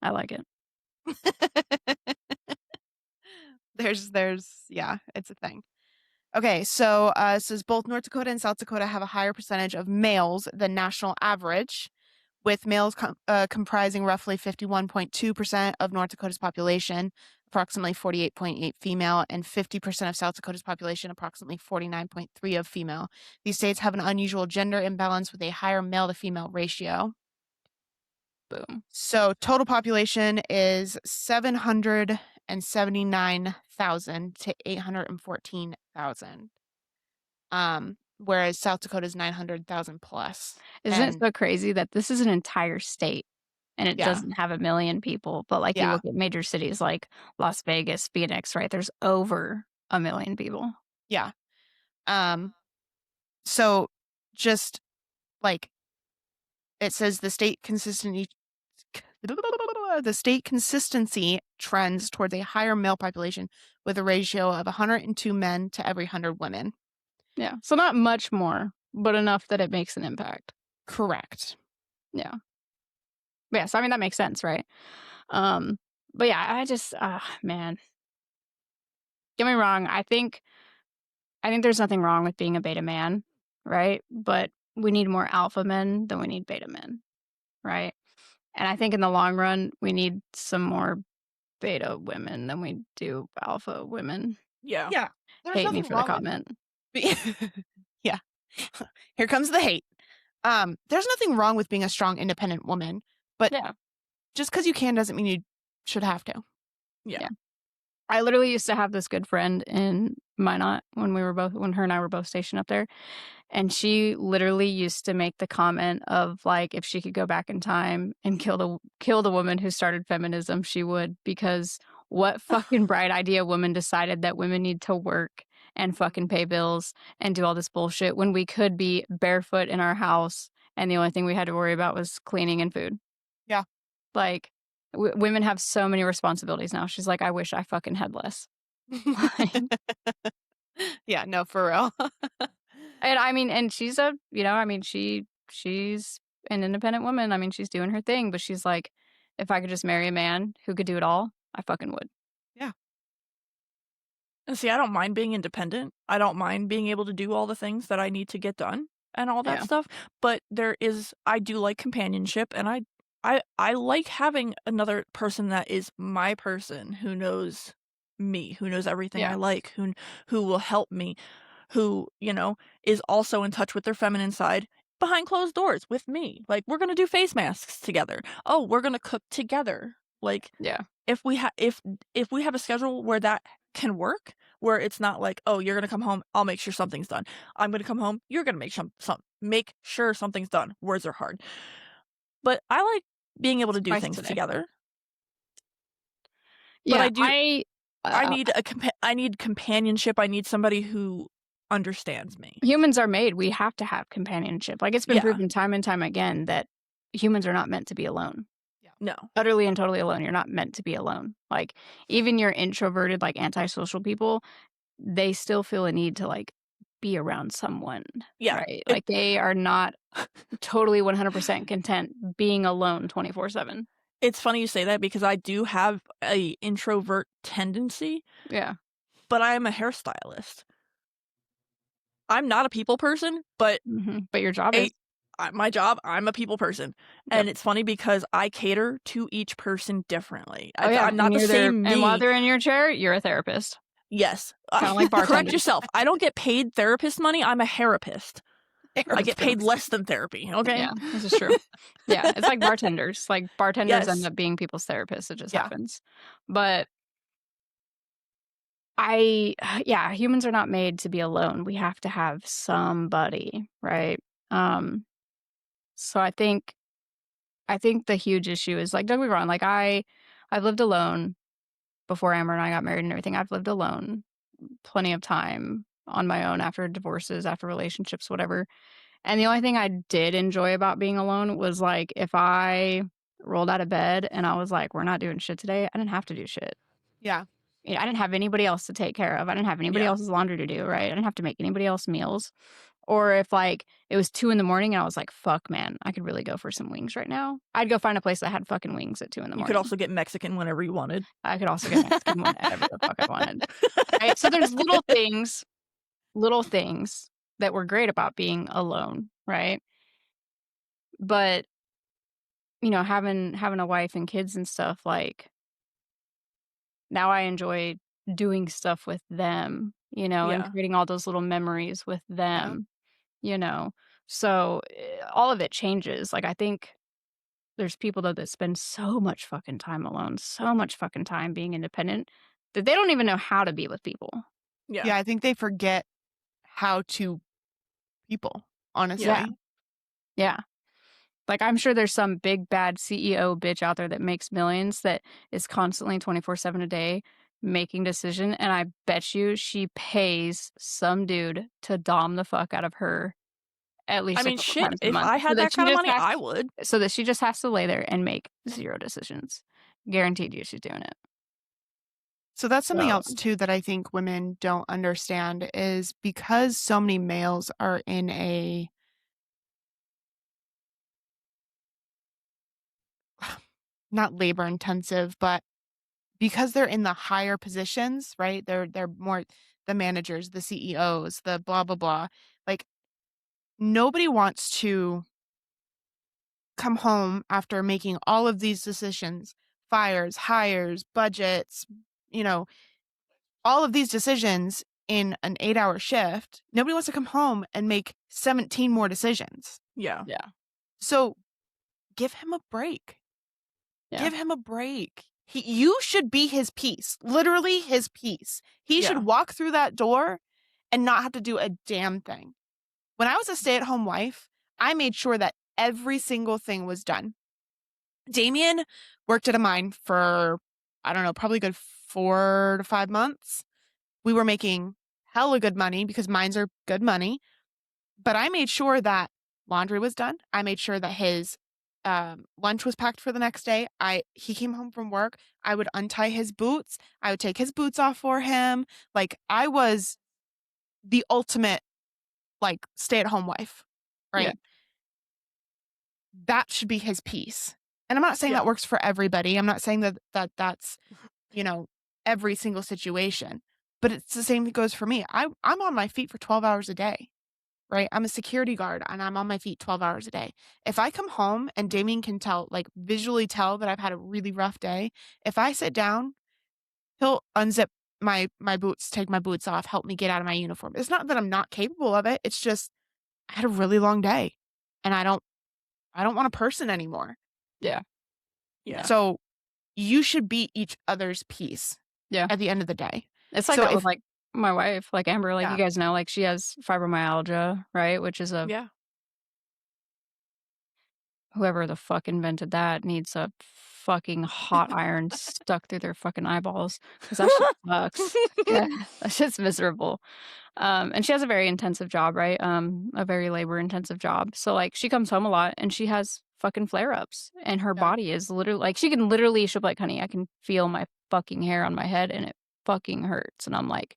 I like it. Yeah, it's a thing. Okay, so it says both North Dakota and South Dakota have a higher percentage of males than national average, with males comprising roughly 51.2% of North Dakota's population, approximately 48.8 female, and 50% of South Dakota's population, approximately 49.3 of female. These states have an unusual gender imbalance with a higher male to female ratio. Boom. So total population is 779,000 to 814,000. Whereas South Dakota is 900,000 plus. Isn't it And so crazy that this is an entire state and it Yeah. doesn't have 1 million people? But like you Yeah. look at major cities like Las Vegas, Phoenix, right? There's over 1 million people. Yeah. So just like it says the state consistency trends towards a higher male population with a ratio of 102 men to every 100 women. Yeah. So not much more, but enough that it makes an impact. Correct. Yeah. Yeah. So I mean that makes sense, right? But yeah, I just man. Get me wrong, I think there's nothing wrong with being a beta man, right? But we need more alpha men than we need beta men, right? And I think in the long run, we need some more beta women than we do alpha women. Yeah. Yeah. There's Hate me nothing for the wrong with comment. Yeah. Here comes the hate. There's nothing wrong with being a strong, independent woman, but Yeah. just because you can doesn't mean you should have to. Yeah. I literally used to have this good friend in Minot when her and I were both stationed up there. And she literally used to make the comment of like, if she could go back in time and kill the woman who started feminism, she would, because what fucking bright idea woman decided that women need to work and fucking pay bills and do all this bullshit when we could be barefoot in our house and the only thing we had to worry about was cleaning and food. Yeah. Like, women have so many responsibilities now. She's like, I wish I fucking had less. Yeah, no, for real. And I mean, and she's a, you know, I mean, she's an independent woman. I mean, she's doing her thing, but she's like, if I could just marry a man who could do it all, I fucking would. Yeah. And see, I don't mind being independent. I don't mind being able to do all the things that I need to get done and all that Yeah. stuff. But I do like companionship, and I like having another person that is my person, who knows me, who knows everything I like, who will help me, who, you know, is also in touch with their feminine side behind closed doors with me. Like, we're gonna do face masks together. Oh, we're gonna cook together. Like, Yeah. if we have a schedule where that can work, where it's not like, oh, you're gonna come home, I'll make sure something's done. I'm gonna come home, you're gonna make sure something's done. Words are hard, but I like being able to do things together. Yeah, But I need companionship. I need somebody who understands me. Humans are made. We have to have companionship. Like, it's been proven time and time again that humans are not meant to be alone. No. Utterly and totally alone. You're not meant to be alone. Like, even your introverted, like, antisocial people, they still feel a need to, like, be around someone. Yeah. Right? Like, they are not totally 100% content being alone 24/7. It's funny you say that because I do have a introvert tendency. Yeah. But I am a hairstylist. I'm not a people person, but But your job is? My job, I'm a people person. And it's funny because I cater to each person differently. Oh, yeah. I'm not the same me. And while they're in your chair, you're a therapist. Yes. Kind of like bartenders. Correct yourself. I don't get paid therapist money. I'm a therapist. I get paid less than therapy, okay? Yeah, this is true. Yeah, it's like bartenders. Like, bartenders end up being people's therapists. It just happens. But humans are not made to be alone. We have to have somebody, right? So I think the huge issue is, like, don't get me wrong, like, I've lived alone before Amber and I got married and everything. I've lived alone plenty of time on my own after divorces, after relationships, whatever. And the only thing I did enjoy about being alone was, like, if I rolled out of bed and I was like, we're not doing shit today, I didn't have to do shit. Yeah. You know, I didn't have anybody else to take care of. I didn't have anybody else's laundry to do, right? I didn't have to make anybody else meals. Or if, like, it was 2 a.m. and I was like, fuck, man, I could really go for some wings right now. I'd go find a place that had fucking wings at 2 a.m. You could also get Mexican whenever you wanted. I could also get Mexican whenever the fuck I wanted. Right? So there's little things that were great about being alone, right? But, you know, having a wife and kids and stuff, like, now I enjoy doing stuff with them, you know, and creating all those little memories with them, you know. So all of it changes. Like, I think there's people, though, that spend so much fucking time alone, so much fucking time being independent, that they don't even know how to be with people. Yeah, I think they forget how to people, honestly. Yeah. Like, I'm sure there's some big bad CEO bitch out there that makes millions that is constantly 24/7 a day making decision, and I bet you she pays some dude to dom the fuck out of her at least a couple times a if month. I had that kind of money, I would. So that she just has to lay there and make 0 decisions. Guaranteed you she's doing it. So that's something else, too, that I think women don't understand is because so many males are in a not labor intensive, but because they're in the higher positions, right? They're more the managers, the CEOs, the blah, blah, blah. Like, nobody wants to come home after making all of these decisions, fires, hires, budgets, you know, all of these decisions in an 8-hour shift. Nobody wants to come home and make 17 more decisions. Yeah. So give him a break. Yeah. Give him a break. You should be his piece, literally his piece. He should walk through that door and not have to do a damn thing. When I was a stay-at-home wife, I made sure that every single thing was done. Damien worked at a mine for, I don't know, probably a good 4 to 5 months. We were making hella good money because mines are good money. But I made sure that laundry was done. I made sure that his lunch was packed for the next day. He came home from work. I would untie his boots. I would take his boots off for him. Like I was the ultimate like stay-at-home wife, Yeah. right? That should be his piece. And I'm not saying Yeah. that works for everybody. I'm not saying that's, every single situation. But it's the same that goes for me. I'm on my feet for 12 hours a day, right? I'm a security guard and I'm on my feet 12 hours a day. If I come home and Damien can tell, like visually tell that I've had a really rough day, if I sit down, he'll unzip my boots, take my boots off, help me get out of my uniform. It's not that I'm not capable of it. It's just I had a really long day and I don't want a person anymore. Yeah. Yeah. So you should be each other's piece Yeah. at the end of the day. It's like So that with, if- like, my wife, like Amber, like, Yeah. you guys know, like, she has fibromyalgia, right? Which is Yeah. whoever the fuck invented that needs a fucking hot iron stuck through their fucking eyeballs because that shit sucks. Yeah, that shit's miserable. And she has a very intensive job, right? A very labor-intensive job. So, like, she comes home a lot and she has fucking flare-ups, and her Yeah. body is literally like, she'll be like, "Honey, I can feel my fucking hair on my head and it fucking hurts." And I'm like,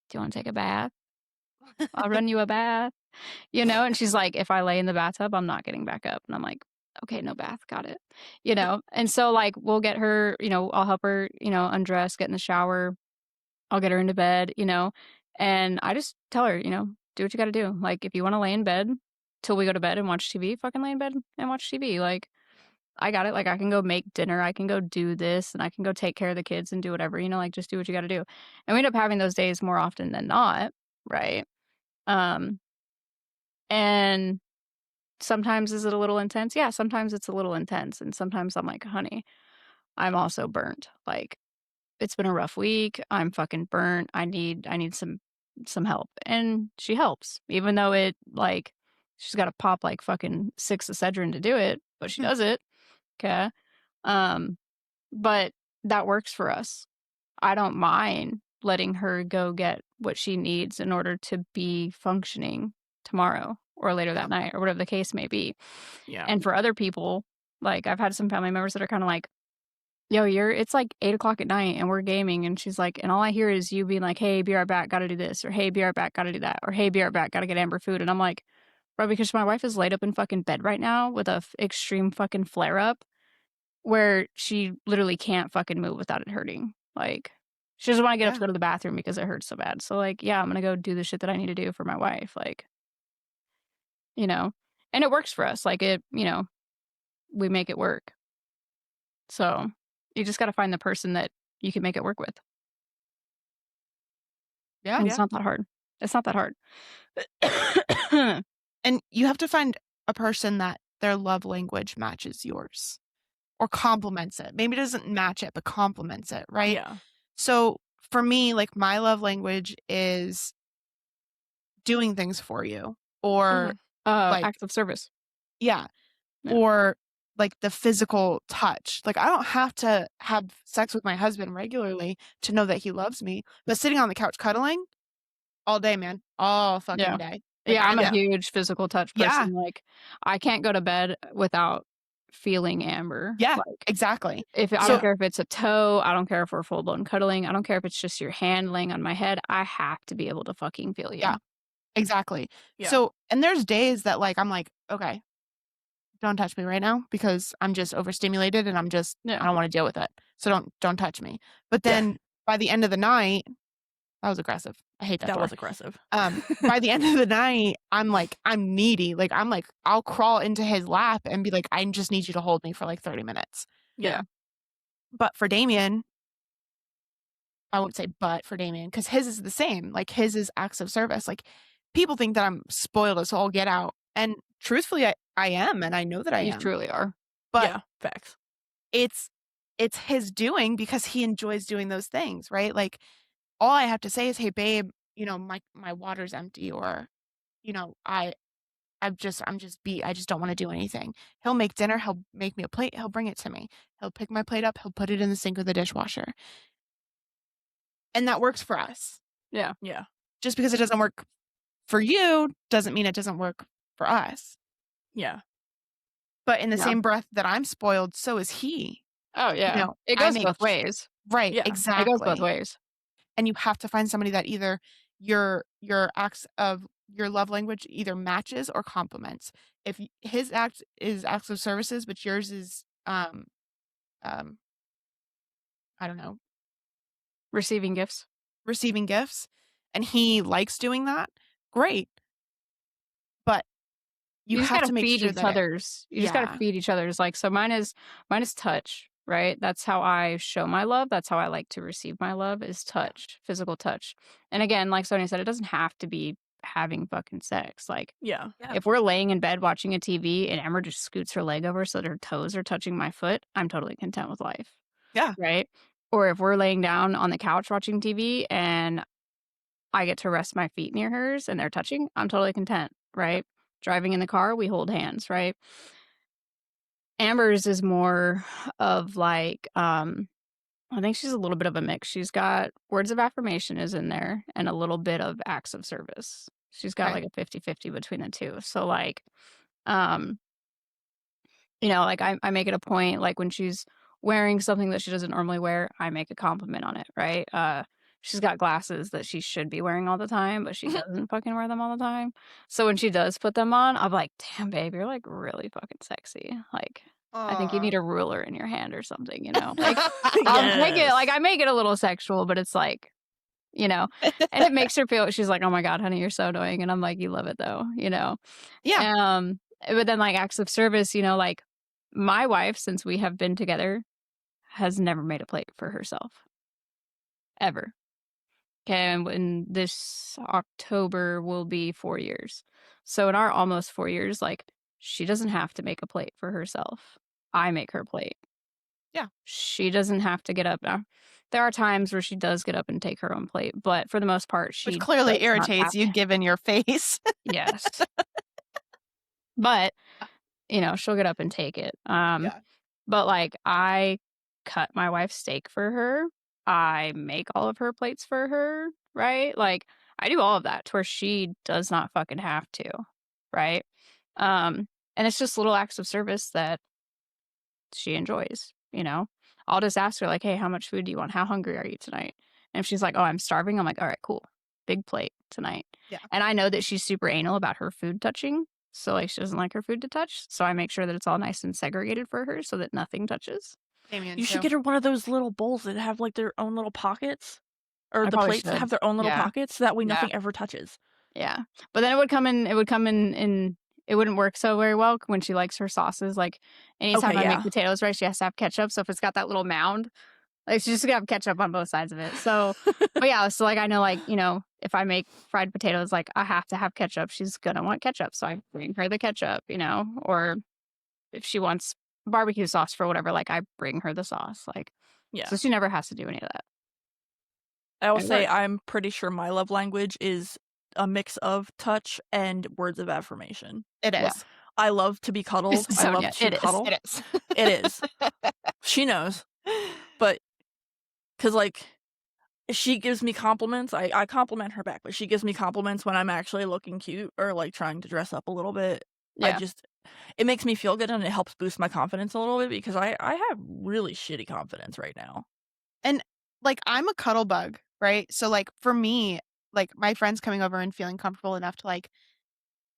"Do you wanna take a bath? I'll run you a bath." And she's like, "If I lay in the bathtub, I'm not getting back up." And I'm like, "Okay, no bath, got it." And so, like, we'll get her, I'll help her, undress, get in the shower. I'll get her into bed, and I just tell her, "Do what you gotta do. Like, if you wanna lay in bed till we go to bed and watch TV, fucking lay in bed and watch TV. Like, I got it. Like, I can go make dinner, I can go do this, and I can go take care of the kids and do whatever, like, just do what you gotta do." And we end up having those days more often than not, right? Um, and sometimes is it a little intense? Yeah, sometimes it's a little intense, and sometimes I'm like, "Honey, I'm also burnt. Like, it's been a rough week. I'm fucking burnt. I need some help." And she helps, even though she's got to pop like fucking 6 Excedrin to do it, but she does it. Okay. Um, but that works for us. I don't mind letting her go get what she needs in order to be functioning tomorrow or later that night or whatever the case may be. Yeah. And for other people, like I've had some family members that are kind of like, "Yo, it's like 8 o'clock at night and we're gaming." And she's like, "And all I hear is you being like, 'Hey, be right back, gotta do this,' or 'Hey, be right back, gotta do that,' or 'Hey, be right back, gotta get Amber food.'" And I'm like, "Bro, because my wife is laid up in fucking bed right now with a extreme fucking flare up where she literally can't fucking move without it hurting. Like, she doesn't want to get up to Yeah. go to the bathroom because it hurts so bad. So, like, yeah, I'm gonna go do the shit that I need to do for my wife. Like, and it works for us. Like, we make it work. So, you just gotta find the person that you can make it work with. Yeah. And it's not that hard. It's not that hard. And you have to find a person that their love language matches yours or complements it. Maybe it doesn't match it, but complements it, right? Yeah. So for me, like my love language is doing things for you or like, Acts of service. yeah, Yeah. or like the physical touch. Like I don't have to have sex with my husband regularly to know that he loves me, but sitting on the couch cuddling all day, man, all fucking Yeah. day. Like, Yeah, I'm a Yeah. huge physical touch Yeah. person. Like, I can't go to bed without feeling Amber. Yeah, Like, exactly. I So- don't care if it's a toe, I don't care if we're full blown cuddling, I don't care if it's just your hand laying on my head. I have to be able to fucking feel you. Yeah. Exactly. Yeah. So, and there's days that like I'm like, okay, don't touch me right now because I'm just overstimulated and I don't want to deal with it. So don't touch me. But then by the end of the night, that was aggressive. I hate that. That door. was aggressive. By the end of the night, I'm needy. Like I'm like, I'll crawl into his lap and be like, I just need you to hold me for like 30 minutes. Yeah. But for Damien, I won't say but for Damien because his is the same. Like his is acts of service. Like people think that I'm spoiled as all get out. And truthfully, I am. And I know that I You am. truly are. But yeah. Facts. it's his doing because he enjoys doing those things, right? Like all I have to say is, hey, babe, my water's empty or, I'm just beat. I just don't want to do anything. He'll make dinner. He'll make me a plate. He'll bring it to me. He'll pick my plate up. He'll put it in the sink or the dishwasher. And that works for us. Yeah. Yeah. Just because it doesn't work for you doesn't mean it doesn't work for us. Yeah. But in the Yeah. same breath that I'm spoiled, so is he. Oh, yeah. It I goes make both ways. Right, Yeah. exactly. It goes both ways. And you have to find somebody that either your acts of your love language either matches or complements. If his act is acts of services, but yours is I don't know, Receiving gifts. receiving gifts, and he likes doing that, great. But you just have gotta to make feed sure each that other's. You just gotta feed each other's. Like, so mine is touch, right? That's how I show my love. That's how I like to receive my love is touch, physical touch. And again, like Sonia said, it doesn't have to be having fucking sex. Like, Yeah. if we're laying in bed watching a TV and Emma just scoots her leg over so that her toes are touching my foot, I'm totally content with life. Yeah. Right? Or if we're laying down on the couch watching TV and I get to rest my feet near hers and they're touching, I'm totally content, right? Driving in the car, we hold hands, right? Amber's is more of like, I think she's a little bit of a mix. She's got words of affirmation is in there and a little bit of acts of service. She's got Okay. like a 50-50 between the two. So like, um, you know, like I make it a point, like when she's wearing something that she doesn't normally wear, I make a compliment on it, right? She's got glasses that she should be wearing all the time, but she doesn't fucking wear them all the time. So when she does put them on, I'm like, damn, babe, you're like really fucking sexy. Like, I think you need a ruler in your hand or something, you know? Like, I'll take it, like, I make it a little sexual, but it's like, you know, and it makes her feel, she's like, oh my God, honey, you're so annoying. And I'm like, you love it though, you know? Yeah. But then like acts of service, you know, like my wife, since we have been together, has never made a plate for herself. Ever. Okay, and in this October will be 4 years. So in our almost 4 years, like, she doesn't have to make a plate for herself. I make her plate. Yeah. She doesn't have to get up. Now, there are times where she does get up and take her own plate, but for the most part, she Which clearly does not irritates have you to. given your face. Yes. But, you know, she'll get up and take it. Yeah. But, like, I cut my wife's steak for her. I make all of her plates for her, right? Like, I do all of that to where she does not fucking have to, right? And it's just little acts of service that she enjoys, you know? I'll just ask her, like, hey, how much food do you want? How hungry are you tonight? And if she's like, oh, I'm starving, I'm like, all right, cool. Big plate tonight. Yeah. And I know that she's super anal about her food touching. So, like, she doesn't like her food to touch. So I make sure that it's all nice and segregated for her so that nothing touches. Damien, You should get her one of those little bowls that have like their own little pockets. Or I the probably plates that should. have their own little Yeah. pockets, so that way Yeah. nothing ever touches. Yeah. But then it would come in it wouldn't work so very well when she likes her sauces. Like, anytime Okay, I yeah. make potatoes, right, she has to have ketchup. So if it's got that little mound, like, she's just gonna have ketchup on both sides of it. So, but yeah, so, like, I know, like, you know, if I make fried potatoes, like, I have to have ketchup. She's gonna want ketchup, so I bring her the ketchup, you know? Or if she wants barbecue sauce for whatever, like, I bring her the sauce, like, Yeah. so she never has to do any of that. I will It say works. I'm pretty sure my love language is a mix of touch and words of affirmation. It Yeah. is. I love to be cuddled. I Sonia, love to it is. cuddle. It is. It is. She knows. But, because, like, she gives me compliments. I compliment her back, but she gives me compliments when I'm actually looking cute or, like, trying to dress up a little bit. Yeah. It makes me feel good and it helps boost my confidence a little bit because I have really shitty confidence right now. And, like, I'm a cuddle bug, right? So, like, for me, like, my friends coming over and feeling comfortable enough to, like,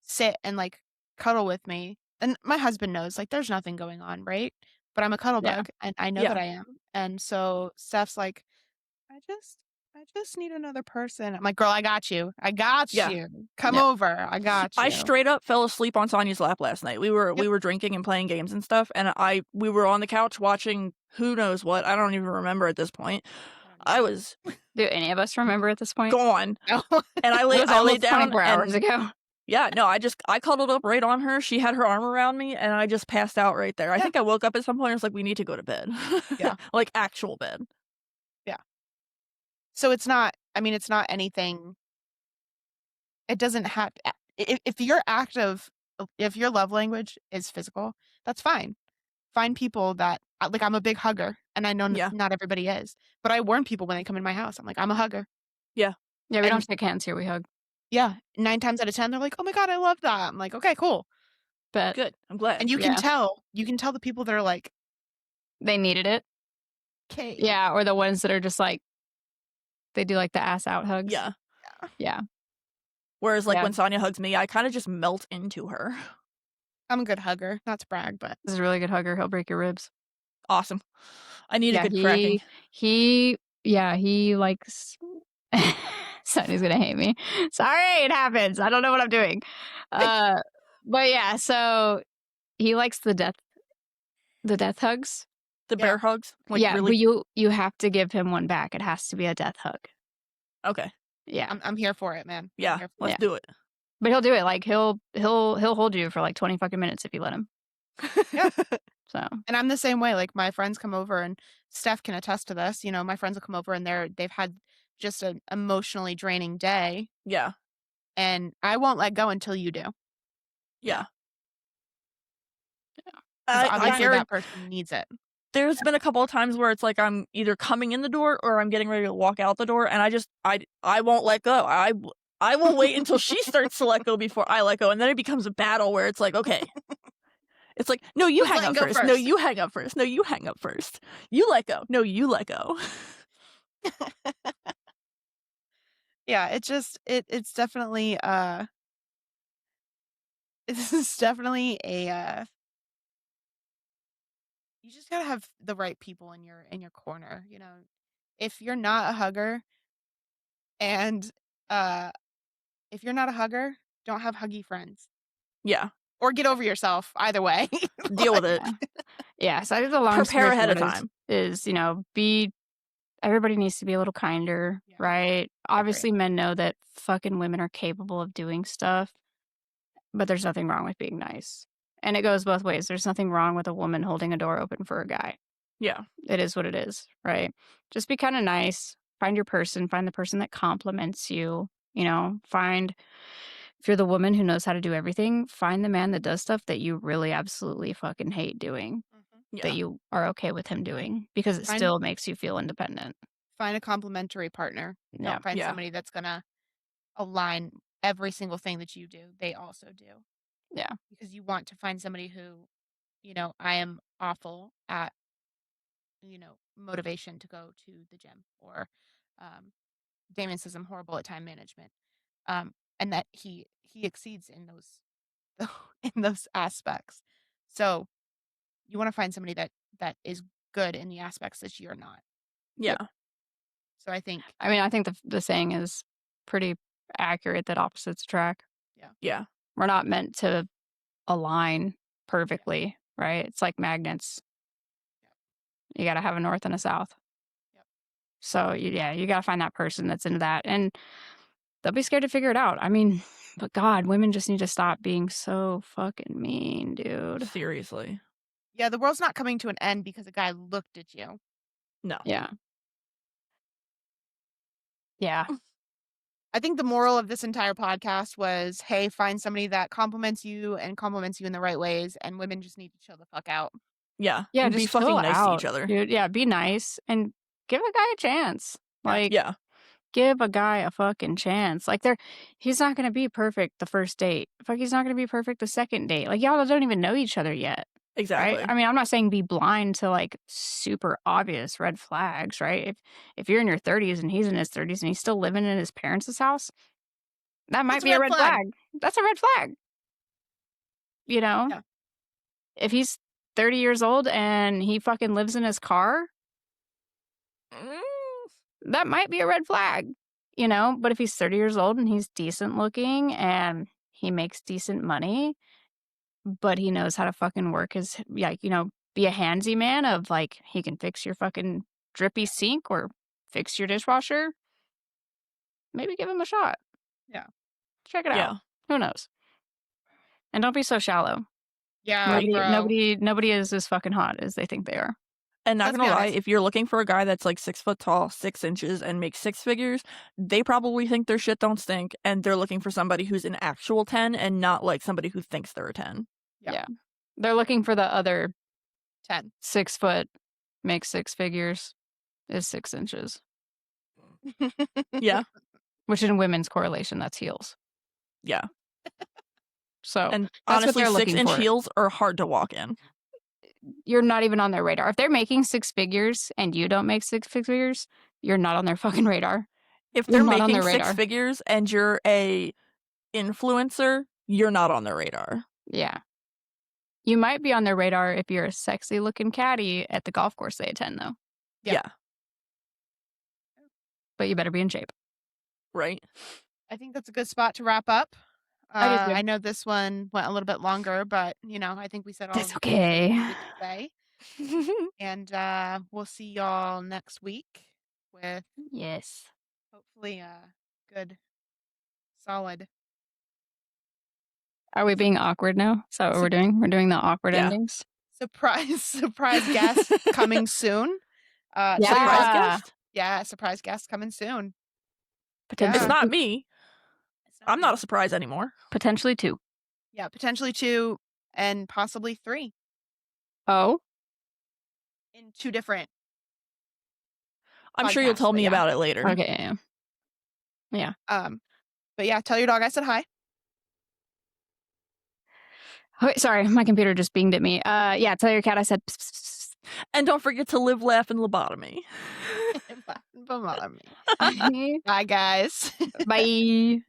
sit and, like, cuddle with me. And my husband knows, like, there's nothing going on, right? But I'm a cuddle Yeah. bug, and I know Yeah. that I am. And so Steph's like, I just need another person. I'm like, girl, I got you. I got Yeah. you. Come Yeah. over. I got you. I straight up fell asleep on Sonia's lap last night. We were drinking and playing games and stuff, and we were on the couch watching who knows what. I don't even remember at this point. I was Do any of us remember at this point? gone, No. and I It was laid almost down 24 hours and ago. yeah, no, I cuddled up right on her. She had her arm around me, and I just passed out right there. I Yeah. think I woke up at some point. I was like, we need to go to bed. Yeah. Like actual bed. So it's not, I mean, it's not anything. It doesn't have, if your love language is physical, that's fine. Find people that, like, I'm a big hugger, and I know Yeah. not everybody is, but I warn people when they come in my house. I'm like, I'm a hugger. Yeah. Yeah, we And don't shake hands here, we hug. yeah, 9 times out of 10, they're like, "Oh my god, I love that." I'm like, "Okay, cool." But Good. I'm glad. And you can tell the people that are like, they needed it. "Okay." Yeah, or the ones that are just like, they do like the ass out hugs. Yeah. Yeah. Whereas like Yeah. when Sonia hugs me, I kind of just melt into her. I'm a good hugger, not to brag, but This is a really good hugger. He'll break your ribs. Awesome. I need Yeah, a good cracking. he likes Sonny's gonna hate me. Sorry, it happens. I don't know what I'm doing. But yeah, so he likes the death hugs. The Yeah. bear hugs. Like Yeah, really. but you have to give him one back. It has to be a death hug. Okay. Yeah. I'm here for it, man. I'm Yeah. here for Let's Yeah. do it. But he'll do it. Like he'll hold you for like 20 fucking minutes if you let him. Yeah. So And I'm the same way. Like my friends come over, and Steph can attest to this. You know, my friends will come over and they've had just an emotionally draining day, Yeah. and I won't let go until you do. Yeah. 'Cause I obviously guarantee that person needs it. there's been a couple of times where it's like I'm either coming in the door or I'm getting ready to walk out the door, and I won't let go. I will wait until she starts to let go before I let go, and then it becomes a battle where it's like, okay. It's like, no, you Who's hang up letting go first. No, first? you hang up first. No, you hang up first. You let go. No, you let go. Yeah, it's just it's definitely this is definitely a you just gotta have the right people in your corner, you know. If you're not a hugger and if you're not a hugger, don't have huggy friends. Yeah. Or get over yourself, either way. Deal with it. yeah. So I think the long Prepare story ahead of short time. is everybody needs to be a little kinder, Yeah. right? Obviously, men know that fucking women are capable of doing stuff, but there's nothing wrong with being nice. And it goes both ways. There's nothing wrong with a woman holding a door open for a guy. Yeah. It is what it is, right? Just be kind of nice. Find your person. Find the person that compliments you. You know, if you're the woman who knows how to do everything, find the man that does stuff that you really absolutely fucking hate doing, Yeah. that you are okay with him doing, because it still makes you feel independent. Find a complementary partner. Yeah. Don't find Yeah. somebody that's gonna align every single thing that you do. They also do. Yeah. Because you want to find somebody who, you know, I am awful at, you know, motivation to go to the gym, or Damien says I'm horrible at time management. And that he exceeds in those in those aspects. So you want to find somebody that is good in the aspects that you're not. Yeah. So I think I think the saying is pretty accurate that opposites attract. Yeah. We're not meant to align perfectly, right? It's like magnets. You got to have a north and a south. Yep. So you got to find that person that's into that, and they'll be scared to figure it out. I mean, but God, women just need to stop being so fucking mean, dude. Seriously. yeah, the world's not coming to an end because a guy looked at you. No. Yeah. Yeah. I think the moral of this entire podcast was, hey, find somebody that compliments you and compliments you in the right ways, and women just need to chill the fuck out. Yeah. Yeah, And just be fucking chill nice out, to each other. dude. Yeah, be nice and give a guy a chance. Like, Yeah. give a guy a fucking chance. Like, he's not gonna be perfect the first date. Fuck, he's not gonna be perfect the second date. Like, y'all don't even know each other yet. Exactly. Right? I mean, I'm not saying be blind to like super obvious red flags, right? If you're in your 30s and he's in his 30s and he's still living in his parents' house, that might That's a be a red red flag. flag. That's a red flag. You know? Yeah. If he's 30 years old and he fucking lives in his car, that might be a red flag. You know? But if he's 30 years old and he's decent looking and he makes decent money, but he knows how to fucking work his, like, you know, be a handsy man of like, he can fix your fucking drippy sink or fix your dishwasher, maybe give him a shot. Yeah. Check it Yeah. out. Who knows? And don't be so shallow. Yeah, bro. Nobody is as fucking hot as they think they are. And not Let's gonna be lie, honest. if you're looking for a guy that's like 6 foot tall, 6 inches, and makes 6 figures, they probably think their shit don't stink, and they're looking for somebody who's an actual 10 and not like somebody who thinks they're a 10. Yeah. They're looking for the other 10. 6 foot, makes 6 figures, is 6 inches. Yeah. which in women's correlation, that's heels. Yeah. So And that's what honestly, they're 6 looking inch for. heels are hard to walk in. You're not even on their radar. If they're making 6 figures and you don't make 6 figures, you're not on their fucking radar. If You're they're not on making their 6 radar. figures and you're a influencer, you're not on their radar. Yeah. You might be on their radar if you're a sexy looking caddy at the golf course they attend, though. Yeah. But you better be in shape. Right. I think that's a good spot to wrap up. I do too. I know this one went a little bit longer, but I think we said all That's the things that we okay. needed to say. And we'll see y'all next week with Yes. hopefully a good, solid. Are we being awkward now? Is that what we're doing? We're doing the awkward Yeah. endings? Surprise guest coming soon. Yeah. Surprise guest? Yeah, surprise guest coming soon. Potentially, It's not me. It's not I'm not me. a surprise anymore. potentially 2. Yeah, potentially 2 and possibly 3 Oh? in 2 different. I'm sure you'll Podcasts, tell but me yeah. about it later. Okay, yeah. But yeah, tell your dog I said hi. Okay, sorry, my computer just binged at me. Yeah, tell your cat I said pss, pss, pss, And don't forget to live, laugh, and lobotomy. Bye, guys. pss. Bye.